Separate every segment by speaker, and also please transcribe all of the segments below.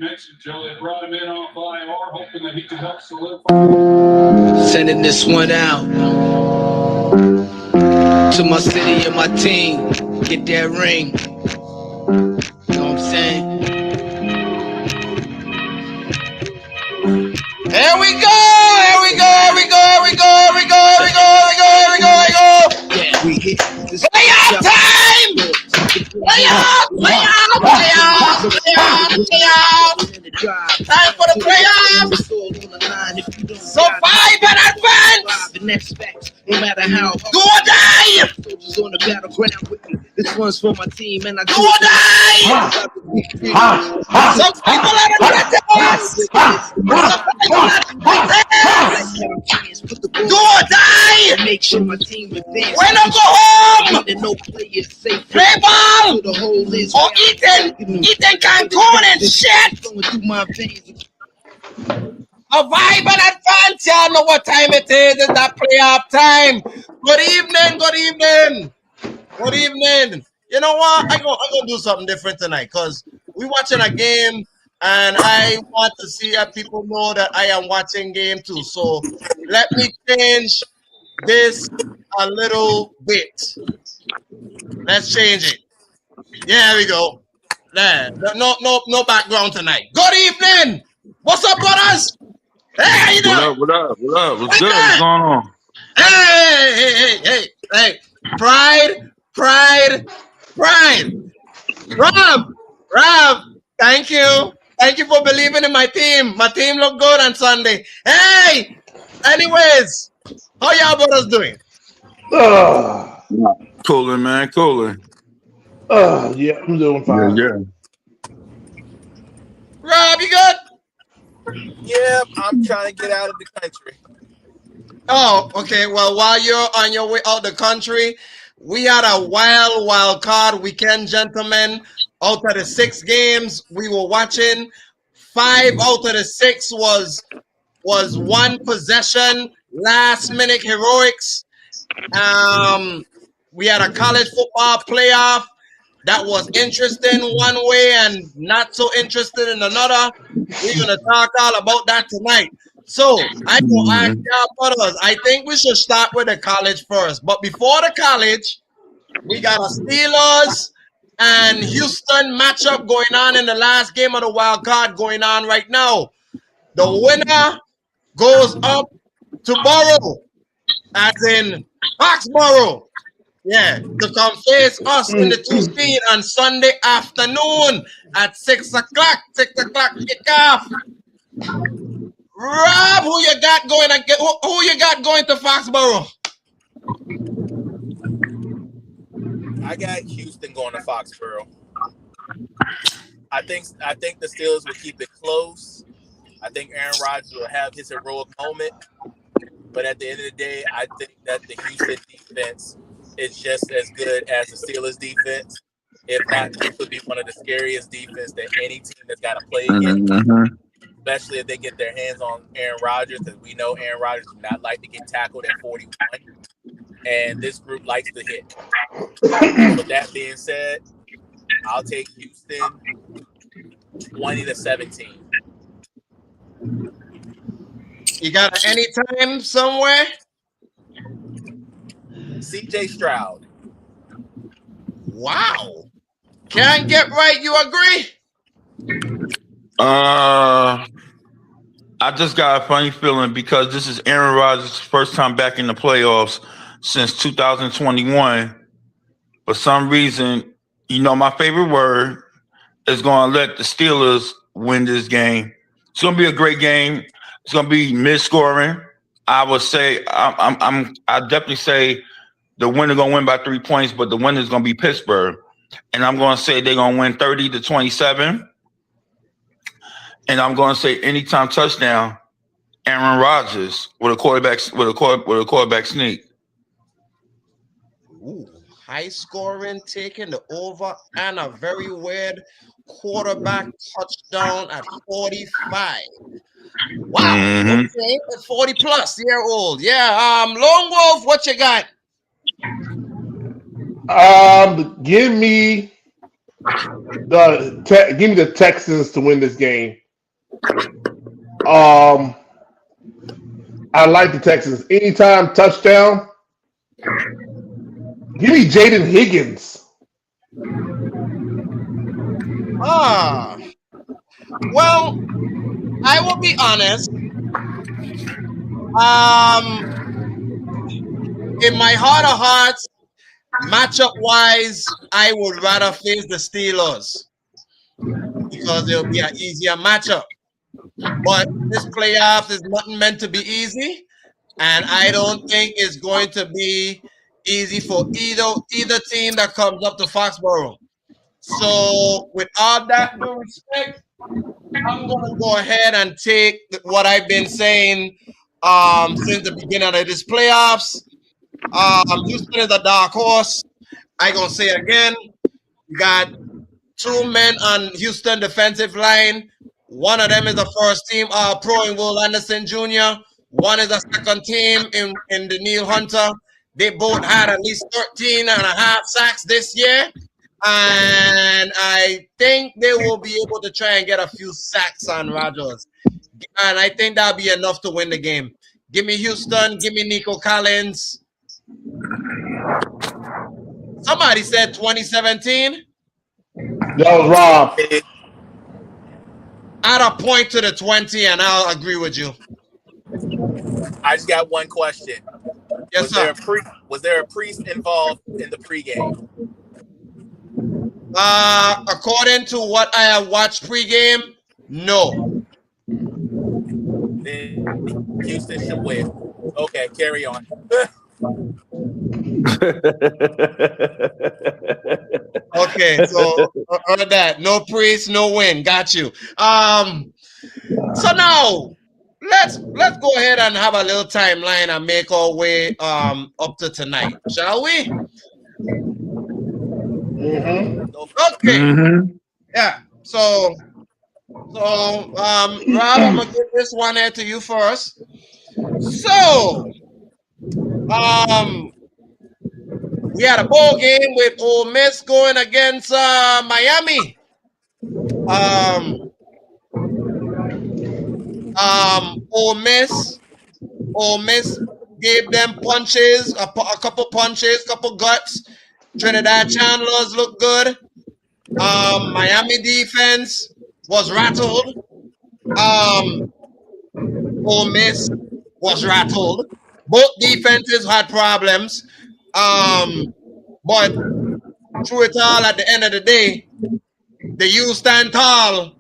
Speaker 1: Until they brought him in off IR, hoping that he could help solidify.
Speaker 2: Sending this one out to my city and my team. Get that ring. You know what I'm saying? Here we go! Here we go! Here we go! Here we go! Here we go! Here we go! Here we go! Here we go! Here we go! Yeah, we hit this. Playoff time! Playoff! Playoff! Playoff! Playoff! Playoff! Time for the playoffs! Survive and advance! The next facts, no matter how. Do or die! Soldiers on the battleground with me. This one's for my team, and I do or die! Some people are the do or die! Make sure my team advance. When I go home! No players safe. Play ball! The whole is or eating Cancun and shit! Going through my veins. A vibe and advance, y'all know what time it is. It's that playoff time. Good evening, good evening. Good evening. You know what? I'm gonna do something different tonight because we're watching a game and I want to see that people know that I am watching game too. So let me change this a little bit. Let's change it. Yeah, there we go. There. No background tonight. Good evening. What's up, brothers? Hey, how you doing?
Speaker 3: What up? What's good? What's going on?
Speaker 1: Hey. Pride. Rob, thank you. Thank you for believing in my team. My team looked good on Sunday. Hey, anyways, how y'all brothers doing?
Speaker 3: Cooling, man, cooling.
Speaker 4: Yeah, I'm doing fine.
Speaker 3: Yeah.
Speaker 1: Rob, you good?
Speaker 5: Yeah, I'm trying to get out of the country.
Speaker 1: Oh, okay. Well, while you're on your way out the country, we had a wild card weekend, gentlemen. Out of the 6 games we were watching, 5 out of the 6 was one possession, last minute heroics. We had a college football playoff that was interesting one way and not so interested in another. We're going to talk all about that tonight. So, I will ask y'all brothers, I think we should start with the college first. But before the college, we got a Steelers and Houston matchup going on in the last game of the wild card going on right now. The winner goes up to Borough, as in Foxborough. Yeah, to come face us in the 2 seed on Sunday afternoon at 6 o'clock. 6 o'clock kickoff. Rob, who you got going to Foxborough?
Speaker 5: I got Houston going to Foxborough. I think the Steelers will keep it close. I think Aaron Rodgers will have his heroic moment. But at the end of the day, I think that the Houston defense is just as good as the Steelers defense. If not, this would be one of the scariest defense that any team that's got to play against. Especially if they get their hands on Aaron Rodgers, because we know Aaron Rodgers does not like to get tackled at 41. And this group likes to hit. With that being said, I'll take Houston 20-17.
Speaker 1: You got any time somewhere?
Speaker 5: CJ Stroud.
Speaker 1: Wow. Can't get right, you agree?
Speaker 3: I just got a funny feeling because this is Aaron Rodgers' first time back in the playoffs since 2021. For some reason, my favorite word is going to let the Steelers win this game. It's going to be a great game. It's going to be mid-scoring. I would say I definitely say the winner going to win by 3 points, but the winner is going to be Pittsburgh, and I'm going to say they're going to win 30-27. And I'm going to say anytime touchdown, Aaron Rodgers with a quarterback sneak.
Speaker 1: Ooh, high scoring, taking the over, and a very weird quarterback touchdown at 45. Wow, okay, 40 plus year old. Yeah, Lone Wolf, what you got?
Speaker 4: Give me Give me the Texans to win this game. I like the Texans. Anytime touchdown. Give me Jaden Higgins.
Speaker 1: Well, I will be honest. In my heart of hearts, matchup wise, I would rather face the Steelers because it'll be an easier matchup. But this playoffs is nothing meant to be easy, and I don't think it's going to be easy for either team that comes up to Foxborough. So, with all that due respect, I'm gonna go ahead and take what I've been saying since the beginning of this playoffs. Houston is a dark horse. I gonna say again, you got two men on Houston defensive line. One of them is a first team pro in Will Anderson Jr. One is a second team in the Neil Hunter. They both had at least 13 and a half sacks this year. And I think they will be able to try and get a few sacks on Rodgers. And I think that'll be enough to win the game. Give me Houston. Give me Nico Collins. Somebody said 2017.
Speaker 4: That was Rob.
Speaker 1: Add a point to the 20, and I'll agree with you.
Speaker 5: I just got one question.
Speaker 1: Yes, sir.
Speaker 5: Was there a priest involved in the pregame?
Speaker 1: According to what I have watched pregame, no.
Speaker 5: Then Houston should win. Okay, carry on.
Speaker 1: Okay, so heard that. No priest, no win. Got you. So now let's go ahead and have a little timeline and make our way up to tonight, shall we?
Speaker 4: Mm-hmm.
Speaker 1: Okay.
Speaker 3: Mm-hmm.
Speaker 1: Yeah. So Rob, I'm gonna give this one here to you first. So we had a bowl game with Ole Miss going against Miami. Ole Miss gave them punches, a couple punches, couple guts. Trinidad Chandler's looked good. Miami defense was rattled. Ole Miss was rattled. Both defenses had problems. But through it all, at the end of the day, the U stand tall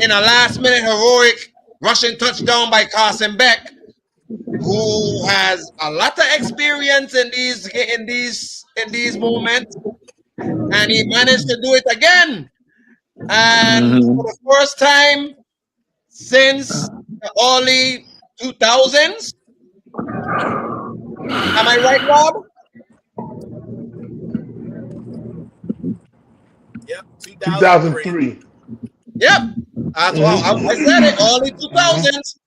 Speaker 1: in a last-minute heroic rushing touchdown by Carson Beck, who has a lot of experience in these moments, and he managed to do it again. And for the first time since the early 2000s, am I right, Rob?
Speaker 5: Yep,
Speaker 4: 2003.
Speaker 1: Yep. That's what I said it, early 2000s.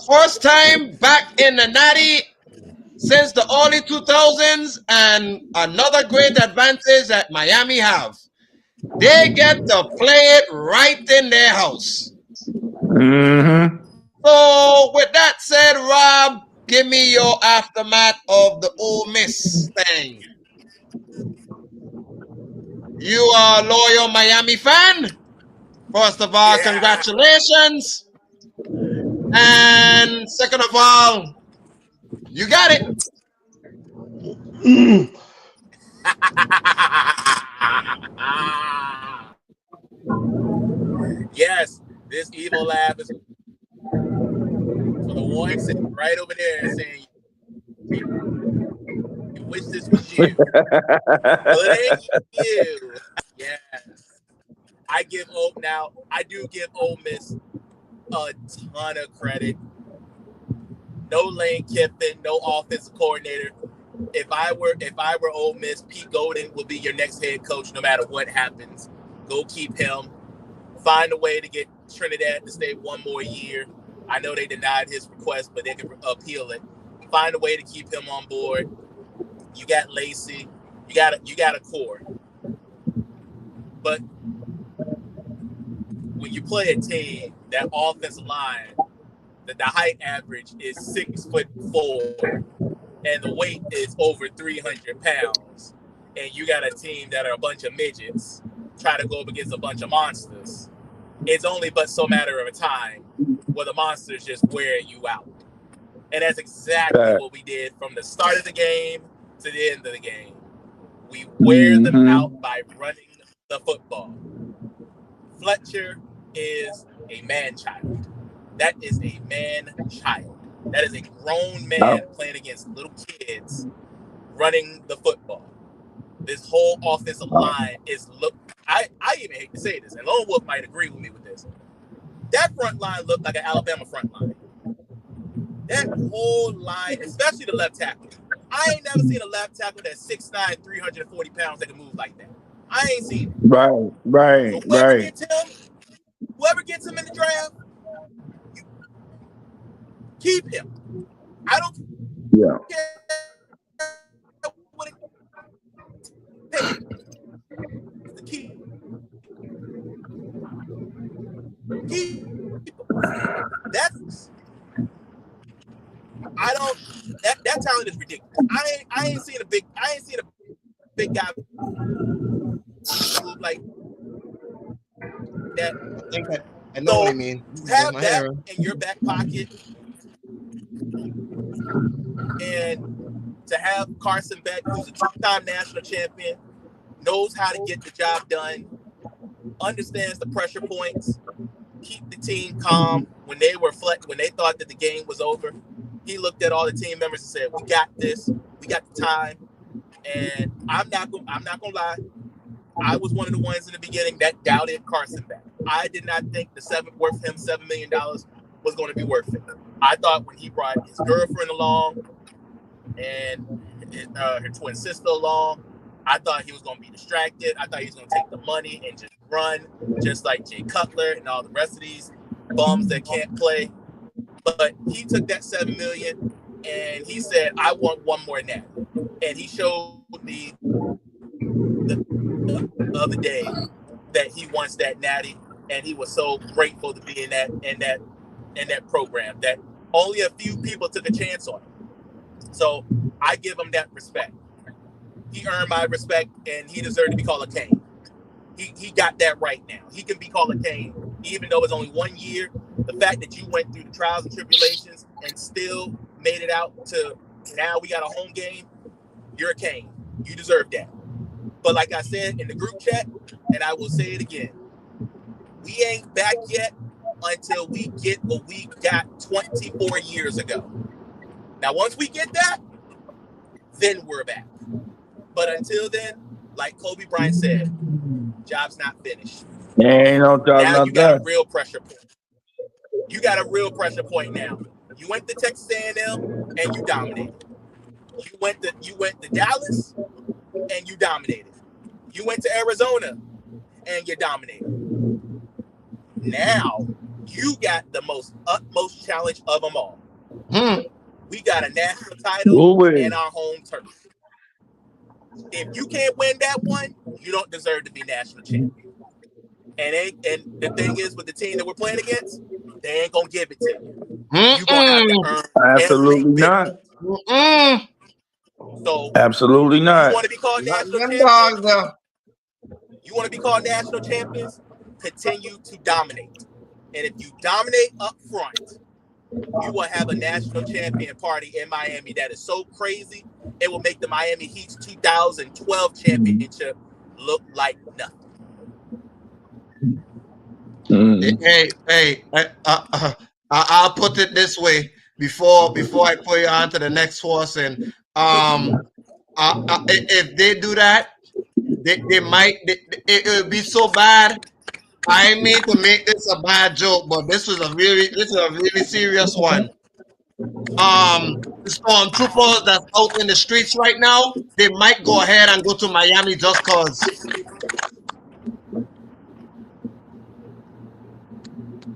Speaker 1: First time back in the natty since the early 2000s, and another great advantage that Miami have. They get to play it right in their house.
Speaker 3: Mm-hmm.
Speaker 1: So with that said, Rob, give me your aftermath of the Ole Miss thing. You are a loyal Miami fan. First of all, congratulations. And second of all, you got it.
Speaker 5: Yes, this evil laugh is for the one sitting right over there saying, "You wish this was you, but it ain't you." Yes, I do give Ole Miss a ton of credit. No Lane Kiffin, no offensive coordinator. If I were Ole Miss, Pete Golden will be your next head coach no matter what happens. Go keep him. Find a way to get Trinidad to stay one more year. I know they denied his request, but they can appeal it. Find a way to keep him on board. You got Lacey. You got a core. But when you play a team, that offensive line, the height average is 6'4", and the weight is over 300 pounds, and you got a team that are a bunch of midgets try to go up against a bunch of monsters, it's only but so matter of time where the monsters just wear you out. And that's exactly what we did from the start of the game to the end of the game. We wear them out by running the football. Fletcher is a man-child. That is a man-child. That is a grown man playing against little kids running the football. This whole offensive line is I even hate to say this, and Lone Wolf might agree with me with this. That front line looked like an Alabama front line. That whole line, especially the left tackle. I ain't never seen a left tackle that's 6'9", 340 pounds that can move like that. I ain't seen it.
Speaker 3: Right.
Speaker 5: So whoever gets him in the draft, keep him. I don't care what it takes to keep him. That talent is ridiculous. I ain't seen a big guy move like that.
Speaker 1: I know what I mean.
Speaker 5: Have that in your back pocket, and to have Carson Beck, who's a two-time national champion, knows how to get the job done, understands the pressure points, keep the team calm when they thought that the game was over. He looked at all the team members and said, "We got this. We got the time." And I'm not gonna lie. I was one of the ones in the beginning that doubted Carson Beck. I did not think worth him $7 million was going to be worth it. I thought when he brought his girlfriend along and her twin sister along, I thought he was going to be distracted. I thought he was going to take the money and just run, just like Jay Cutler and all the rest of these bums that can't play. But he took that $7 million and he said, "I want one more natty." And he showed me the other day that he wants that natty, and he was so grateful to be in that program that only a few people took a chance on him. So I give him that respect. He earned my respect, and he deserved to be called a Kane. He got that right now. He can be called a Kane, even though it's only 1 year. The fact that you went through the trials and tribulations and still made it out to now we got a home game, you're a Kane. You deserve that. But like I said in the group chat, and I will say it again, we ain't back yet until we get what we got 24 years ago. Now, once we get that, then we're back. But until then, like Kobe Bryant said, job's not finished.
Speaker 3: Ain't no doubt
Speaker 5: now
Speaker 3: about
Speaker 5: you got
Speaker 3: that.
Speaker 5: a real pressure point. You got a real pressure point now. You went to Texas A&M and you dominated. You went to Dallas and you dominated. You went to Arizona and you dominated. Now you got the utmost challenge of them all. We got a national title in our home turf. If you can't win that one, you don't deserve to be national champion. And the thing is, with the team that we're playing against, they ain't gonna give it to you. You're gonna have to earn
Speaker 3: Absolutely not.
Speaker 5: So
Speaker 3: absolutely not.
Speaker 5: You want to be called national champions? You want to be called national champions? Continue to dominate. And if you dominate up front, you will have a national champion party in Miami that is so crazy, it will make the Miami Heat's 2012 championship look like nothing.
Speaker 1: Hey, I'll put it this way before I put you on to the next horse. And if they do that, they might. It will be so bad. I mean to make this a bad joke, but this is a really serious one. The stormtroopers that's out in the streets right now, they might go ahead and go to Miami just cause.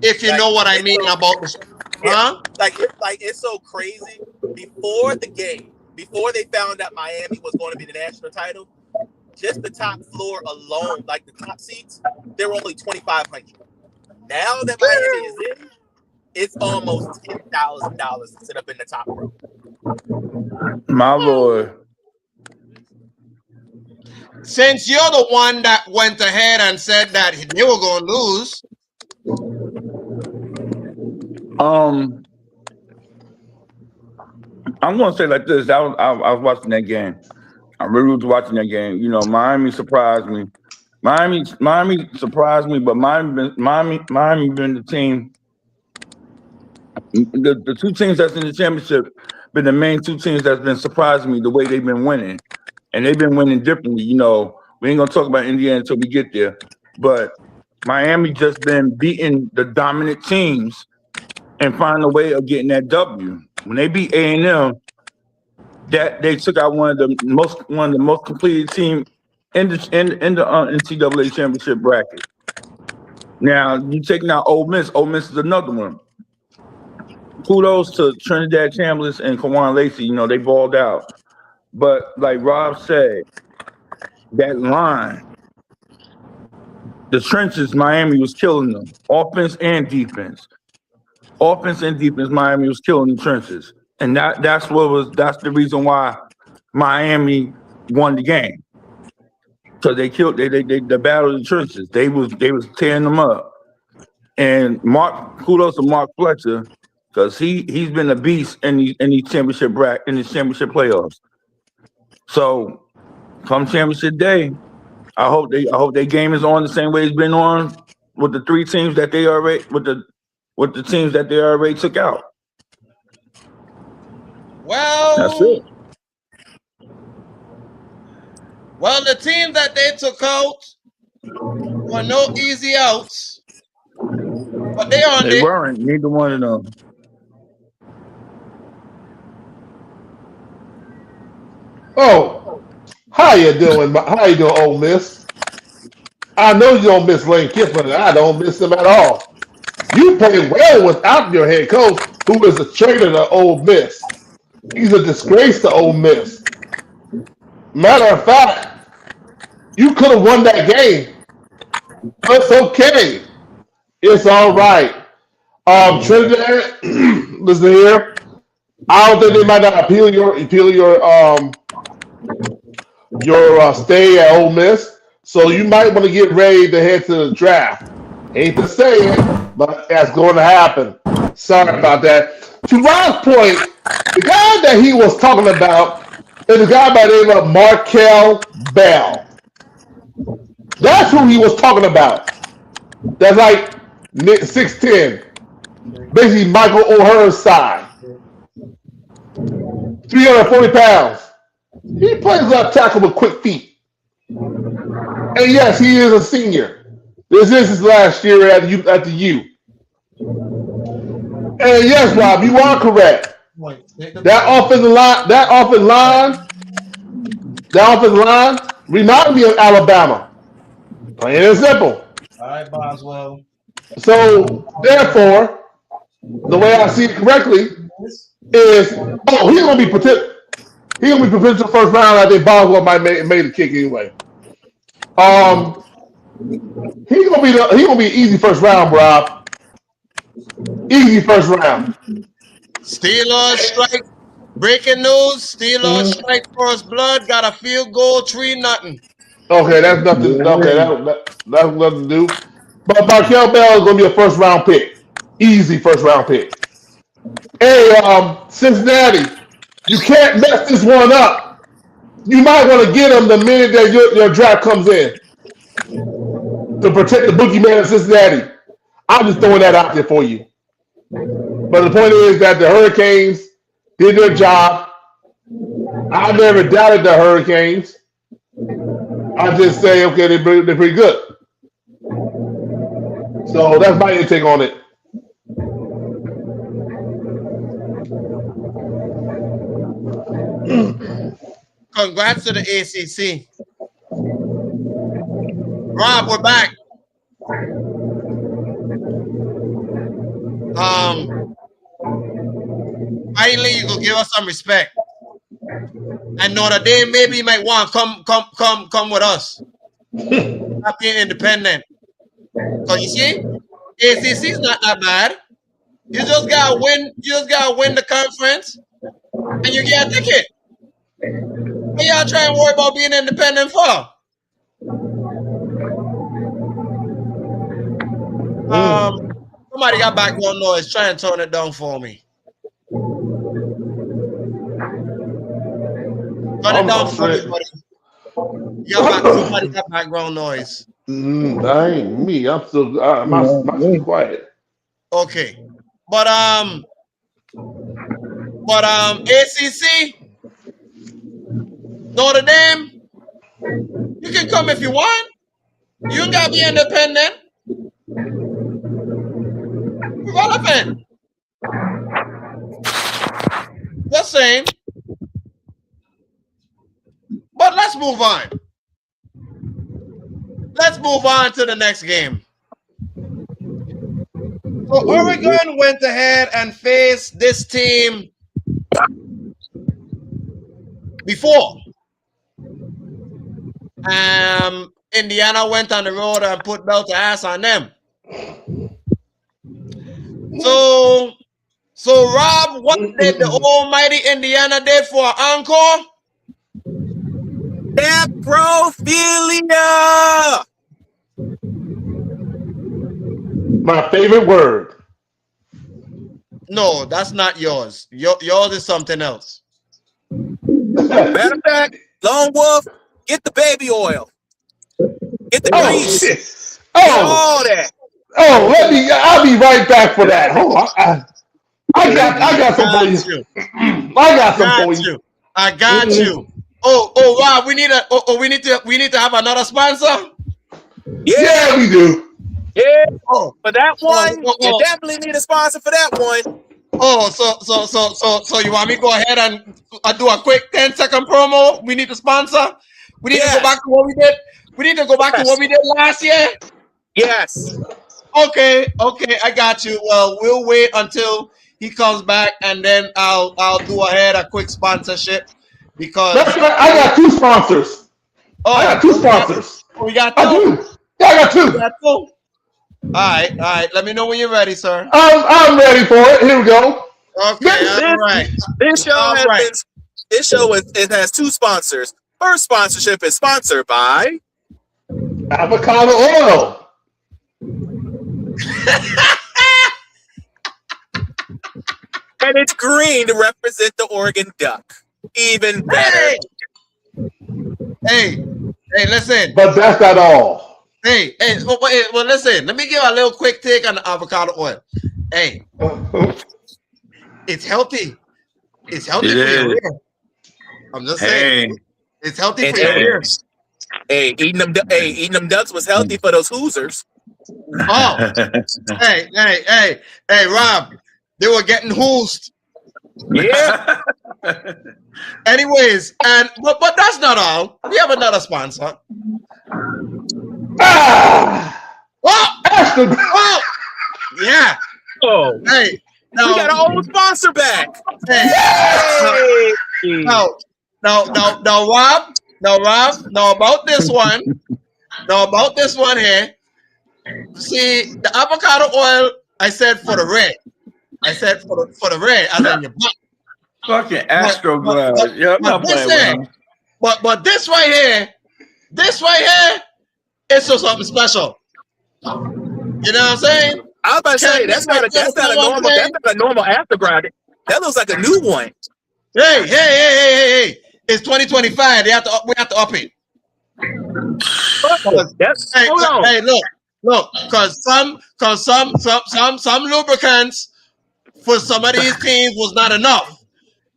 Speaker 1: If you know what I mean about this, huh?
Speaker 5: Like it's so crazy. Before the game, before they found out Miami was going to be the national title, just the top floor alone, like the top seats, they were only $2,500. Now that Miami is in, it's almost $10,000 to sit up in the top row.
Speaker 3: My Lord.
Speaker 1: Since you're the one that went ahead and said that they were going to lose.
Speaker 3: I'm going to say like this. I was watching that game. I really was watching that game. You know, Miami surprised me. Miami surprised me, but Miami been the team. The two teams that's in the championship been the main two teams that's been surprising me the way they've been winning. And they've been winning differently. You know, we ain't going to talk about Indiana until we get there. But Miami just been beating the dominant teams and finding a way of getting that W. When they beat A&M, that they took out one of the most completed team in the NCAA championship bracket. Now you taking out Ole Miss. Ole Miss is another one. Kudos to Trinidad Chambliss and Kawan Lacey. You know, they balled out. But like Rob said, that line, the trenches, Miami was killing them. Offense and defense. Miami was killing the trenches. And that's the reason why Miami won the game. So they killed they battled the trenches. They was tearing them up. And kudos to Mark Fletcher, because he's been a beast in these championship playoffs. So come championship day, I hope their game is on the same way it's been on with the three teams that they already with the teams that they already took out.
Speaker 1: Well,
Speaker 3: that's it.
Speaker 1: Well, the teams that they took out were no easy outs, but they
Speaker 3: weren't. Neither one of them.
Speaker 4: Oh, how you doing? How you doing, Ole Miss? I know you don't miss Lane Kiffin, and I don't miss him at all. You play well without your head coach, who is a traitor to Ole Miss. He's a disgrace to Ole Miss. Matter of fact, you could have won that game. It's okay. It's all right. Trinidad, listen here. I don't think they might not appeal your stay at Ole Miss. So you might want to get ready to head to the draft. Hate to say it, but that's going to happen. Sorry about that. To Rob's point, the guy that he was talking about is a guy by the name of Markel Bell. That's who he was talking about. That's like 6'10", basically Michael O'Hearn's size. 340 pounds. He plays left tackle with quick feet. And yes, he is a senior. This is his last year at the U. And yes, Rob, you are correct. That offensive line reminds me of Alabama. Plain and simple.
Speaker 1: All right, Boswell.
Speaker 4: So therefore, the way I see it correctly is, he's gonna be potential first round. I think Boswell might made the kick anyway. He's gonna be easy first round, Rob. Easy first round.
Speaker 1: Steelers strike. Breaking news: Steelers strike first blood. Got a field goal, 3-0.
Speaker 4: Okay, that's nothing. Okay, that's nothing to do. But Markel Bell is gonna be a first round pick. Easy first round pick. Hey, Cincinnati, you can't mess this one up. You might want to get him the minute that your draft comes in to protect the boogeyman of Cincinnati. I'm just throwing that out there for you. But the point is that the Hurricanes did their job. I never doubted the Hurricanes. I just say, okay, they're pretty good. So that's my intake on it.
Speaker 1: Congrats to the ACC. Rob, we're back. Finally, you could give us some respect. And Notre Dame maybe might want to come with us. Not being independent. Because you see, ACC's not that bad. You just gotta win. You just gotta win the conference, and you get a ticket. What y'all trying to worry about being independent for? Somebody got background noise. Try and turn it down for me. Turn it down for me, buddy. Somebody got background noise.
Speaker 4: That ain't me. I'm still my quiet.
Speaker 1: Okay, but ACC, Notre Dame, you can come if you want. You ain't gotta be independent. Relevant. Just saying. But let's move on. Let's move on to the next game. So Oregon went ahead and faced this team before. Indiana went on the road and put belt to ass on them. So Rob, what did the almighty Indiana did for an encore?
Speaker 5: Necrophilia.
Speaker 4: My favorite word.
Speaker 1: No, that's not yours. Yours is something else.
Speaker 5: Matter of fact, Lone Wolf, get the baby oil. Get the grease.
Speaker 4: Shit.
Speaker 5: Get all that.
Speaker 4: I'll be right back for that. Hold on. I got some for you. I got some for you.
Speaker 1: I got you. Oh, wow, we need to have another sponsor?
Speaker 4: Yeah, we do.
Speaker 5: Yeah. For that one, you definitely need a sponsor for that one.
Speaker 1: Oh, so you want me to go ahead and do a quick 10-second promo? We need to sponsor. We need to go back to what we did. We need to go back to what we did last year.
Speaker 5: Yes.
Speaker 1: Okay, I got you. Well, we'll wait until he comes back, and then I'll do a quick sponsorship because
Speaker 4: That's right. I got two sponsors. I got two sponsors.
Speaker 1: We got two.
Speaker 4: I do. Yeah, I got two.
Speaker 1: We got two. All right. Let me know when you're ready, sir.
Speaker 4: I'm ready for it. Here we go.
Speaker 1: Okay, all right.
Speaker 5: This show it has two sponsors. First sponsorship is sponsored by
Speaker 4: avocado oil.
Speaker 5: And it's green to represent the Oregon Duck. Even better.
Speaker 1: Hey, listen.
Speaker 4: But that's not all.
Speaker 1: Hey, well, listen. Let me give a little quick take on the avocado oil. Hey, it's healthy. It's healthy for your ear. I'm just saying. It's healthy for your ears.
Speaker 5: Hey, eating them ducks was healthy for those Hoosers.
Speaker 1: Oh, hey, Rob, they were getting hoosed.
Speaker 5: Yeah.
Speaker 1: Anyways, but that's not all. We have another sponsor. Yeah.
Speaker 5: Oh,
Speaker 1: hey,
Speaker 5: we got our old sponsor back.
Speaker 1: Hey. No, Rob. No, about this one. No, about this one here. See, the avocado oil, I said for the red. I said for the red, as in your butt.
Speaker 3: Fucking Astroglide. Yeah, I'm not playing with him.
Speaker 1: But this right here, it's just something special. You know what I'm saying?
Speaker 5: I was about to say that's not a normal aftergrad. That looks like a new one.
Speaker 1: Hey! It's 2025. We have to up it. Hey, look, because some lubricants for some of these teams was not enough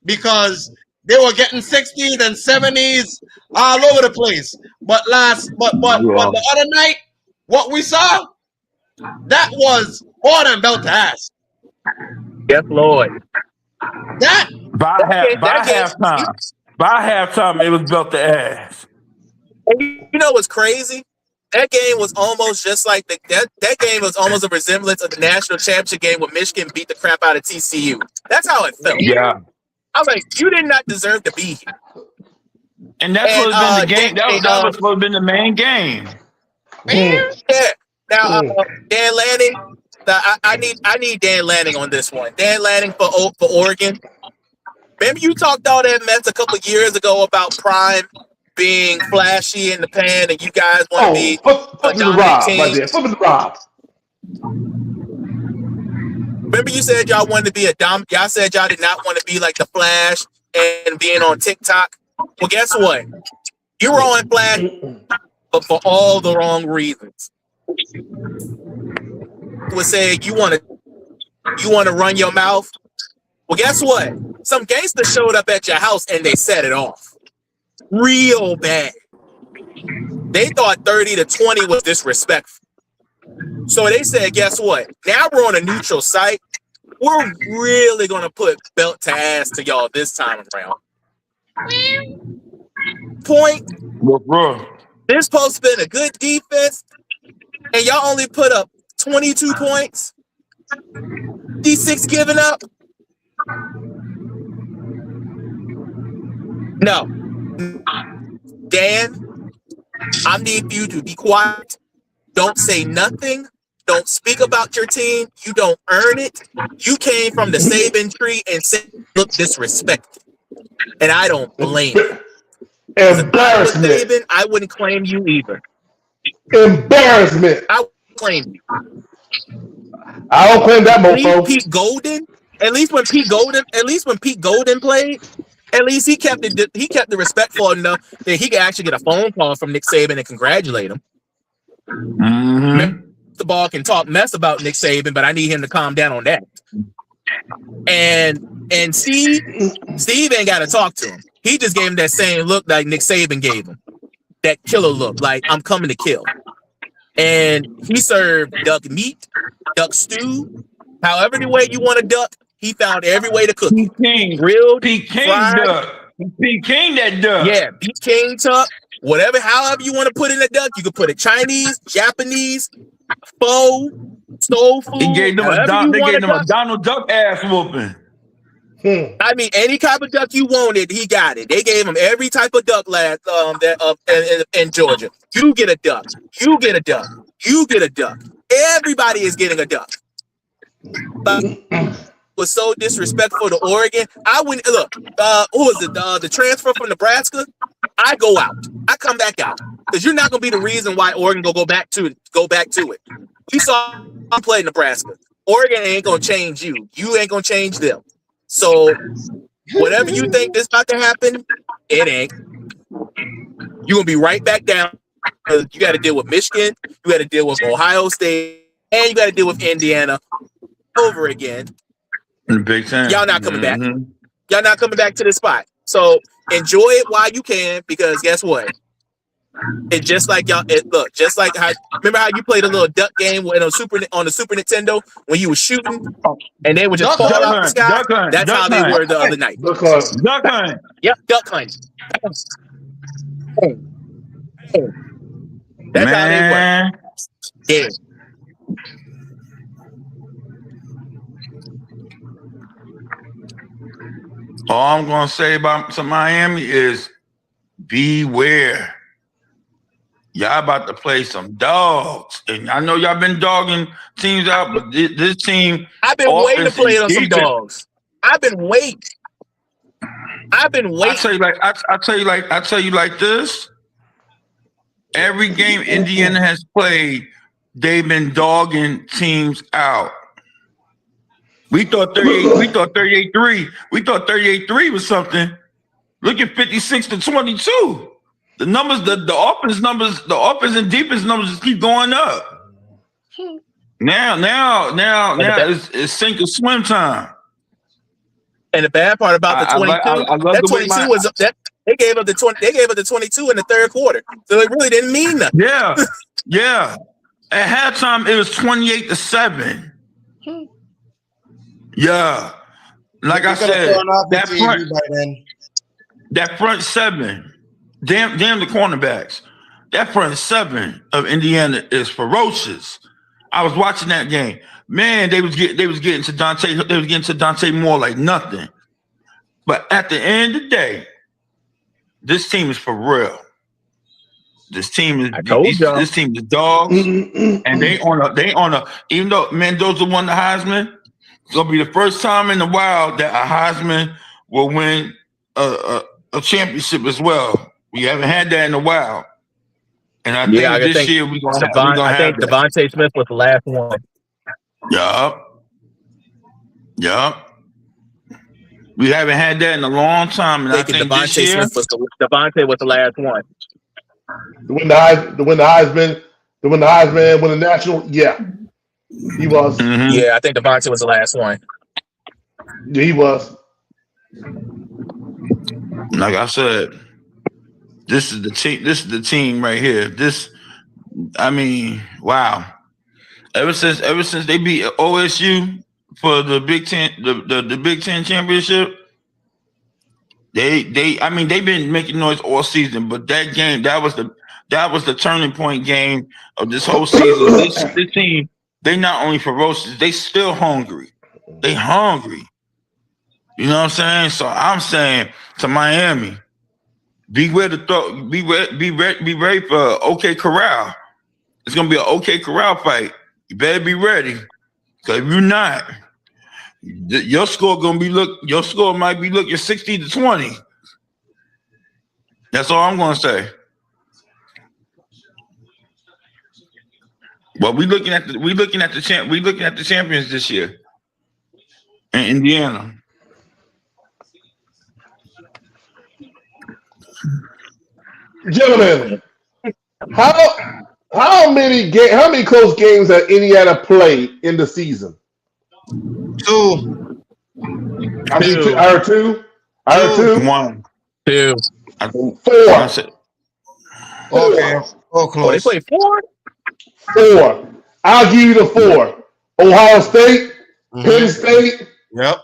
Speaker 1: because they were getting 60s and 70s all over the place. But the other night, what we saw, that was more than belt to ass.
Speaker 5: Yes, Lord.
Speaker 3: By halftime, it was belt to ass.
Speaker 5: You know what's crazy? That game was almost just like that game was almost a resemblance of the national championship game when Michigan beat the crap out of TCU. That's how it felt.
Speaker 3: Yeah.
Speaker 5: I was like, you did not deserve to be here.
Speaker 3: And that's what has been the game. That was what been the main game.
Speaker 5: Yeah. Now, Dan Lanning. I need Dan Lanning on this one. Dan Lanning for Oregon. Remember you talked all that mess a couple of years ago about Prime being flashy in the pan, and you guys want to be a dominant team.
Speaker 4: Right there. Flip it to Rob.
Speaker 5: Remember you said y'all wanted to be y'all said y'all did not want to be like the Flash and being on TikTok. Well, guess what? You were on Flash, but for all the wrong reasons. Was saying you want to run your mouth. Well, guess what? Some gangsters showed up at your house and they set it off real bad. They thought 30 to 20 was disrespectful. So they said, guess what? Now we're on a neutral site. We're really going to put belt to ass to y'all this time around. Point.
Speaker 3: Well, bro.
Speaker 5: This supposed to be a good defense, and y'all only put up 22 points. D6 giving up. No. Dan, I need you to be quiet. Don't say nothing. Don't speak about your team. You don't earn it. You came from the Saban tree and said, look disrespected. And I don't blame you.
Speaker 4: Embarrassment.
Speaker 5: Saban, I wouldn't claim you either.
Speaker 4: Embarrassment.
Speaker 5: I wouldn't claim you.
Speaker 4: I don't claim that mofo.
Speaker 5: Pete Golden, at least when Pete Golden played, at least he kept the respectful enough that he could actually get a phone call from Nick Saban and congratulate him.
Speaker 3: Mm-hmm.
Speaker 5: The ball can talk mess about Nick Saban, but I need him to calm down on that. And Steve ain't got to talk to him. He just gave him that same look like Nick Saban gave him, that killer look, like I'm coming to kill. And he served duck meat, duck stew, however the way you want to duck. He found every way to cook it. Grilled,
Speaker 3: Pete King
Speaker 5: fried.
Speaker 3: duck. Pete King that duck.
Speaker 5: Yeah, Pete King tuck. Whatever, however you want to put in a duck, you can put it Chinese, Japanese, pho, soul food.
Speaker 3: They gave them a Donald Duck ass whooping.
Speaker 5: I mean, any type of duck you wanted, he got it. They gave him every type of duck in Georgia. You get a duck. You get a duck. You get a duck. Everybody is getting a duck. But was so disrespectful to Oregon. I wouldn't look. Who was it? The transfer from Nebraska. I go out. I come back out because you're not gonna be the reason why Oregon go back to it. You saw I play Nebraska. Oregon ain't gonna change you. You ain't gonna change them. So whatever you think is about to happen, it ain't. You're gonna be right back down. You got to deal with Michigan. You got to deal with Ohio State, and you got to deal with Indiana over again.
Speaker 3: Big time.
Speaker 5: Y'all not coming back. Y'all not coming back to this spot. So enjoy it while you can, because guess what? It's just like y'all. Just like how. Remember how you played a little duck game on the Super Nintendo when you were shooting and they would just fall out the sky. That's how they were the other night.
Speaker 3: Duck hunt.
Speaker 5: Yep, duck hunt. That's how they were. Yeah.
Speaker 3: All I'm gonna say about some Miami is beware. Y'all about to play some dogs, and I know y'all been dogging teams out, but this team.
Speaker 5: I've been waiting to play on some dogs. I've been waiting.
Speaker 3: I tell you like this. Every game Indiana has played, they've been dogging teams out. We thought 38. We thought 38-3. We thought 38-3 was something. Look at 56-22. The numbers, the offense numbers, the offense and defense numbers just keep going up. Now it's sink or swim time.
Speaker 5: And the bad part about the 22, that 22 was that they gave up the 20. They gave up the 22 in the third quarter, so it really didn't mean nothing.
Speaker 3: Yeah. At halftime, it was 28-7. Yeah, like I said, that front seven, damn the cornerbacks. That front seven of Indiana is ferocious. I was watching that game. Man, they was getting to Dante. They was getting to Dante Moore like nothing. But at the end of the day, this team is for real. This team is this team is dogs, and they on a even though Mendoza won the Heisman, it's gonna be the first time in a while that a Heisman will win a championship as well. We haven't had that in a while, and I think this year we're gonna have. I think
Speaker 6: Devontae Smith was the last one.
Speaker 3: Yup. We haven't had that in a long time, and I think this year
Speaker 6: Devontae was the last one.
Speaker 4: To win the Heisman, win the national. Yeah, he was.
Speaker 3: Mm-hmm.
Speaker 6: Yeah, I think Devontae was the last one.
Speaker 4: Yeah, he was.
Speaker 3: Like I said, this is the team. This is the team right here. I mean, wow. Ever since they beat OSU for the Big Ten, the Big Ten championship, they've been making noise all season. But that game, that was the turning point game of this whole season. This team, they not only ferocious, they still hungry. They hungry. You know what I'm saying? So I'm saying to Miami, be ready for OK Corral. It's gonna be an OK Corral fight. You better be ready. Because if you're not, your score might be looking 60-20. That's all I'm gonna say. But we looking at the champions this year in Indiana.
Speaker 4: Gentlemen, how many close games have Indiana played in the season?
Speaker 1: 2.
Speaker 4: I heard two.
Speaker 3: One.
Speaker 6: 2.
Speaker 3: I think
Speaker 4: 4.
Speaker 1: Okay. Oh, close.
Speaker 6: They played 4?
Speaker 4: 4. I'll give you the 4. Ohio State, Penn State,
Speaker 1: Yep.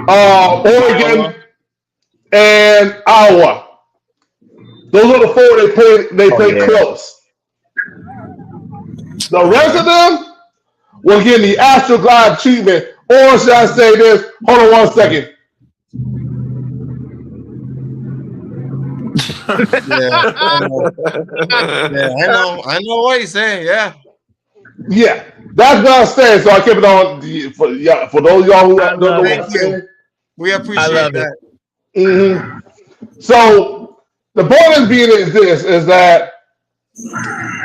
Speaker 4: Oregon, and Iowa. Those are the 4 they played close. The rest of them will get the Astroglide treatment, or should I say this? Hold on 1 second.
Speaker 1: I know what he's saying.
Speaker 4: Yeah, that's what I'm saying. So I kept it on for those of y'all who don't know what I'm saying.
Speaker 1: We appreciate that.
Speaker 4: Mm-hmm. So the bonus being is that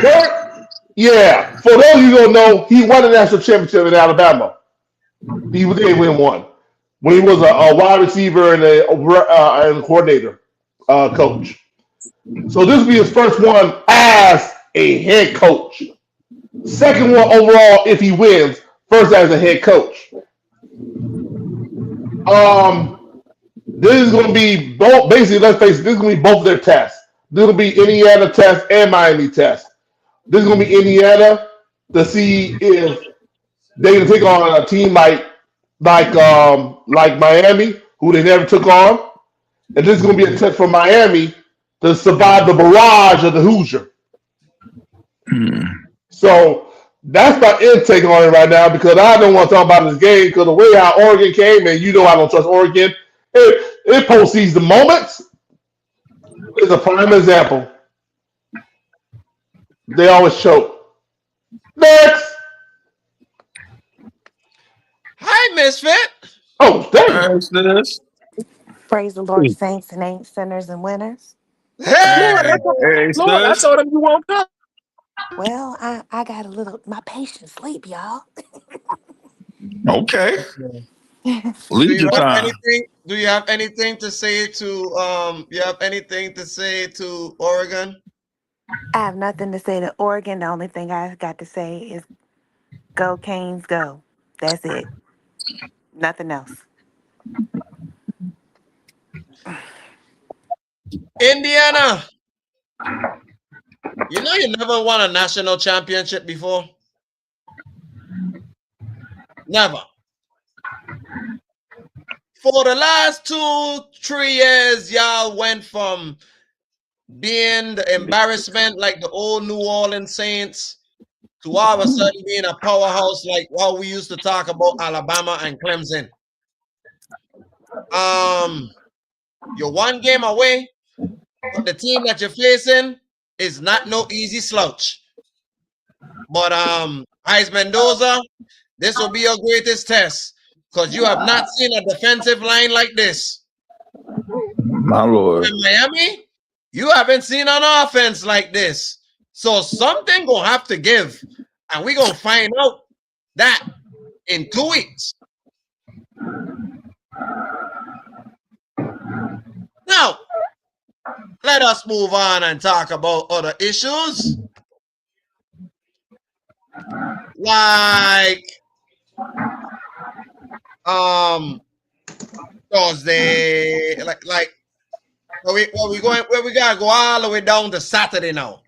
Speaker 4: Kirk, for those of you who don't know, he won the national championship in Alabama. They win one when he was a wide receiver and a coordinator coach. So this will be his first one as a head coach. Second one overall if he wins. First as a head coach. This is going to be both. Basically, let's face it. This is going to be both their tests. This will be Indiana test and Miami test. This is going to be Indiana to see if they can take on a team like Miami, who they never took on, and this is going to be a test for Miami to survive the barrage of the Hoosier. So that's my intake on it right now because I don't want to talk about this game because the way how Oregon came, and you know I don't trust Oregon. It postseason moments is a prime example. They always choke. Next.
Speaker 1: Hi, Misfit.
Speaker 4: Oh, damn.
Speaker 7: Praise the Lord, saints and ain't sinners and winners.
Speaker 1: Hey.
Speaker 6: Lord, I told him you won't come.
Speaker 7: Well, I got a little, my patience sleep, y'all.
Speaker 3: Okay.
Speaker 1: Do you have anything to say to Oregon?
Speaker 7: I have nothing to say to Oregon. The only thing I got to say is go Canes, go. That's it. Nothing else.
Speaker 1: Indiana. You know you never won a national championship before? Never. For the last 2-3 years, y'all went from being the embarrassment like the old New Orleans Saints to all of a sudden being a powerhouse like what we used to talk about Alabama and Clemson. You're one game away, but the team that you're facing is not no easy slouch. But Ice Mendoza, this will be your greatest test because you have not seen a defensive line like this.
Speaker 3: My Lord.
Speaker 1: In Miami, you haven't seen an offense like this. So something gonna have to give, and we're gonna find out that in 2 weeks. Now, let us move on and talk about other issues. Like Thursday, like where we gotta go all the way down to Saturday now.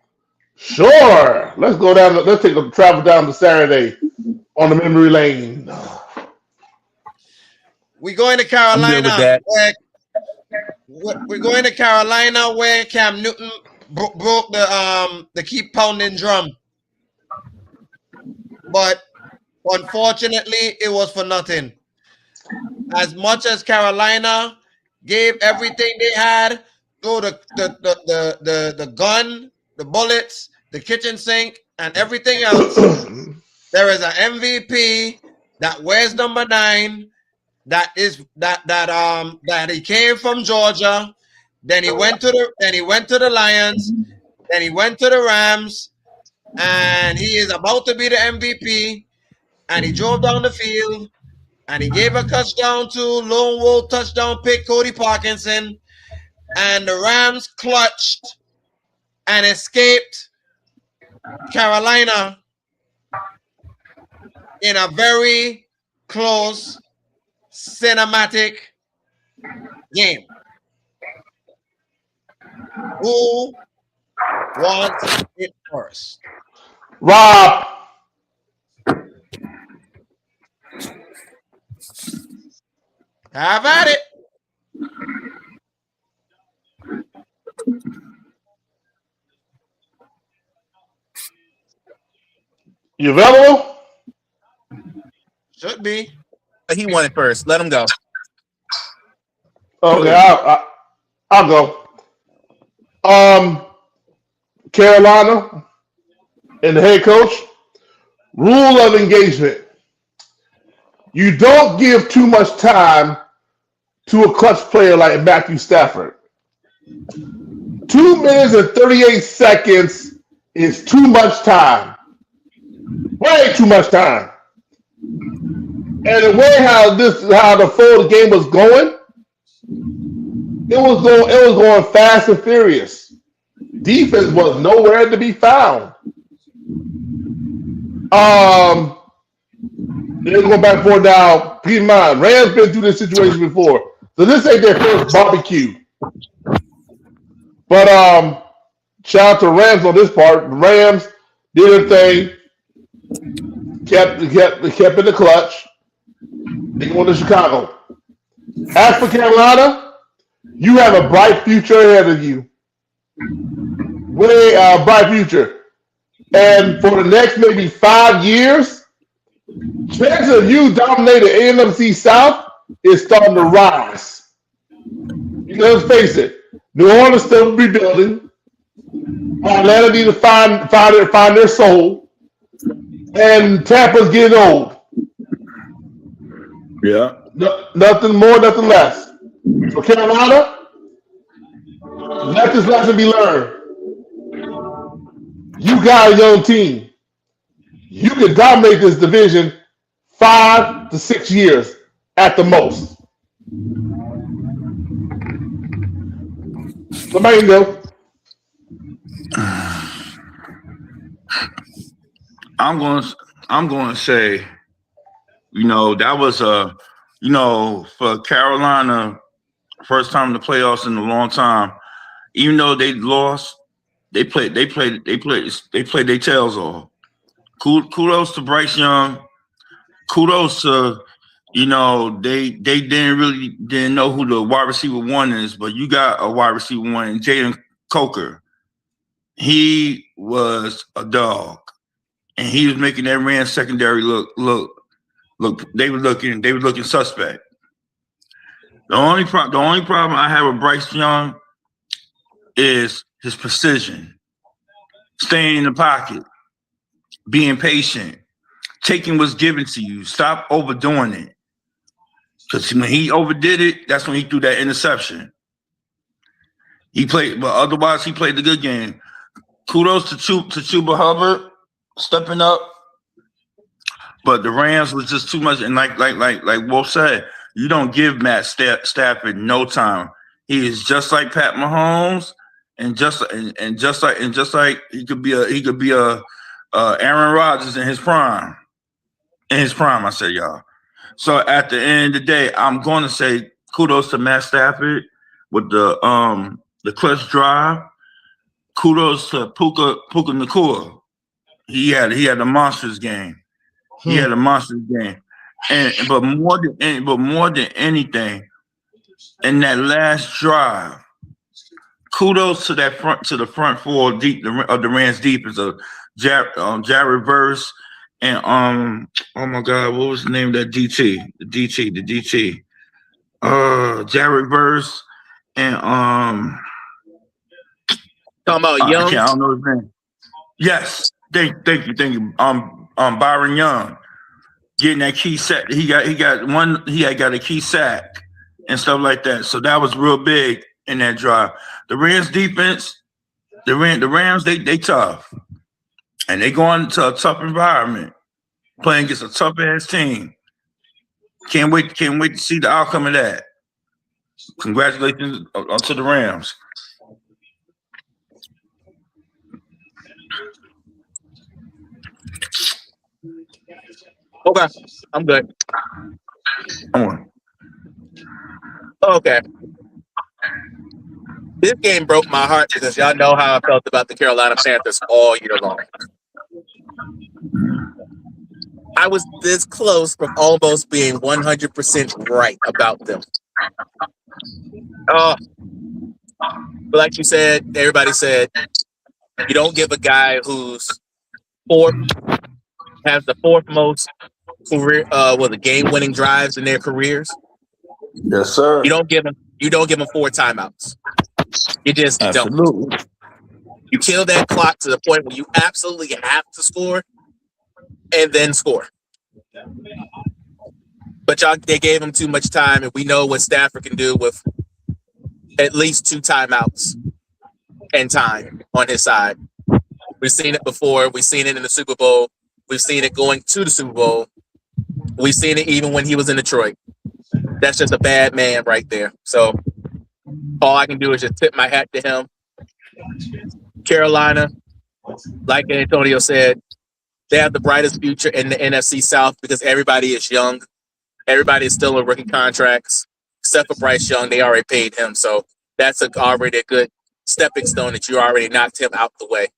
Speaker 4: Sure. Let's go down. Let's take a travel down to Saturday on the memory lane.
Speaker 1: We're going to Carolina. We're going to Carolina where Cam Newton broke the keep pounding drum. But unfortunately, it was for nothing. As much as Carolina gave everything they had, through the gun, the bullets, the kitchen sink, and everything else, there is an MVP that wears number 9. That he came from Georgia. Then he went to the Lions. Then he went to the Rams, and he is about to be the MVP. And he drove down the field, and he gave a touchdown to lone wolf touchdown pick Cody Parkinson, and the Rams clutched and escaped Carolina in a very close cinematic game. Who wants it first?
Speaker 4: Rob.
Speaker 1: Have at it.
Speaker 4: You available?
Speaker 1: Should be.
Speaker 6: He won it first. Let him go.
Speaker 4: Okay, I'll go. Carolina and the head coach. Rule of engagement. You don't give too much time to a clutch player like Matthew Stafford. 2 minutes and 38 seconds is too much time. Way too much time. And the way how the full game was going, it was going fast and furious. Defense was nowhere to be found. They're going back and forth now. Keep in mind, Rams been through this situation before, so this ain't their first barbecue. But shout out to Rams on this part. The Rams did their thing, kept in the clutch. They going to Chicago. As for Carolina, you have a bright future ahead of you. Way bright future. And for the next maybe 5 years, chances of you dominating the NFC South is starting to rise. Let's face it, New Orleans still rebuilding. Atlanta need to find their soul. And Tampa's getting old.
Speaker 3: Yeah.
Speaker 4: Nothing more, nothing less. For Carolina, let this lesson be learned. You got a young team. You can dominate this division 5 to 6 years at the most. Somebody go.
Speaker 3: I'm going to say, that was for Carolina, first time in the playoffs in a long time. Even though they lost, they played their tails off. Kudos to Bryce Young. Kudos to they didn't know who the wide receiver 1 is, but you got a wide receiver 1, Jaden Coker. He was a dog, and he was making that Rams secondary look. They were looking suspect. The only problem I have with Bryce Young is his precision, staying in the pocket, being patient, taking what's given to you. Stop overdoing it. Because when he overdid it, that's when he threw that interception. He played, but otherwise he played the good game. Kudos to Chuba Hubbard stepping up, but the Rams was just too much. And like Wolf said, you don't give Matt Stafford no time. He is just like Pat Mahomes, and just like he could be a Aaron Rodgers in his prime. In his prime, I said, y'all. So at the end of the day, I'm going to say kudos to Matt Stafford with the clutch drive. Kudos to Puka Nacua. He had a monstrous game. He had a monstrous game. But more than anything, in that last drive, kudos to the front four of the Rams defense of Jared Verse and oh my God, what was the name of that DT? The DT. Jared Verse and
Speaker 6: Talking about Young.
Speaker 3: I don't know his name. Yes, thank you. Byron Young getting that key sack. He got a key sack and stuff like that. So that was real big in that drive. The Rams defense, the Rams, they tough, and they going to a tough environment, playing against a tough ass team. Can't wait to see the outcome of that. Congratulations to the Rams.
Speaker 6: Okay, I'm good. Okay. This game broke my heart because y'all know how I felt about the Carolina Panthers all year long. I was this close from almost being 100% right about them. But like you said, everybody said, you don't give a guy who's has the fourth most career game-winning drives in their careers.
Speaker 3: Yes, sir.
Speaker 6: You don't give him 4 timeouts. You just don't. You kill that clock to the point where you absolutely have to score, and then score. But they gave him too much time, and we know what Stafford can do with at least 2 timeouts and time on his side. We've seen it before. We've seen it in the Super Bowl. We've seen it going to the Super Bowl. We've seen it even when he was in Detroit. That's just a bad man right there. So all I can do is just tip my hat to him. Carolina, like Antonio said, they have the brightest future in the NFC South because everybody is young. Everybody is still in rookie contracts. Except for Bryce Young, they already paid him. So that's already a good stepping stone that you already knocked him out the way.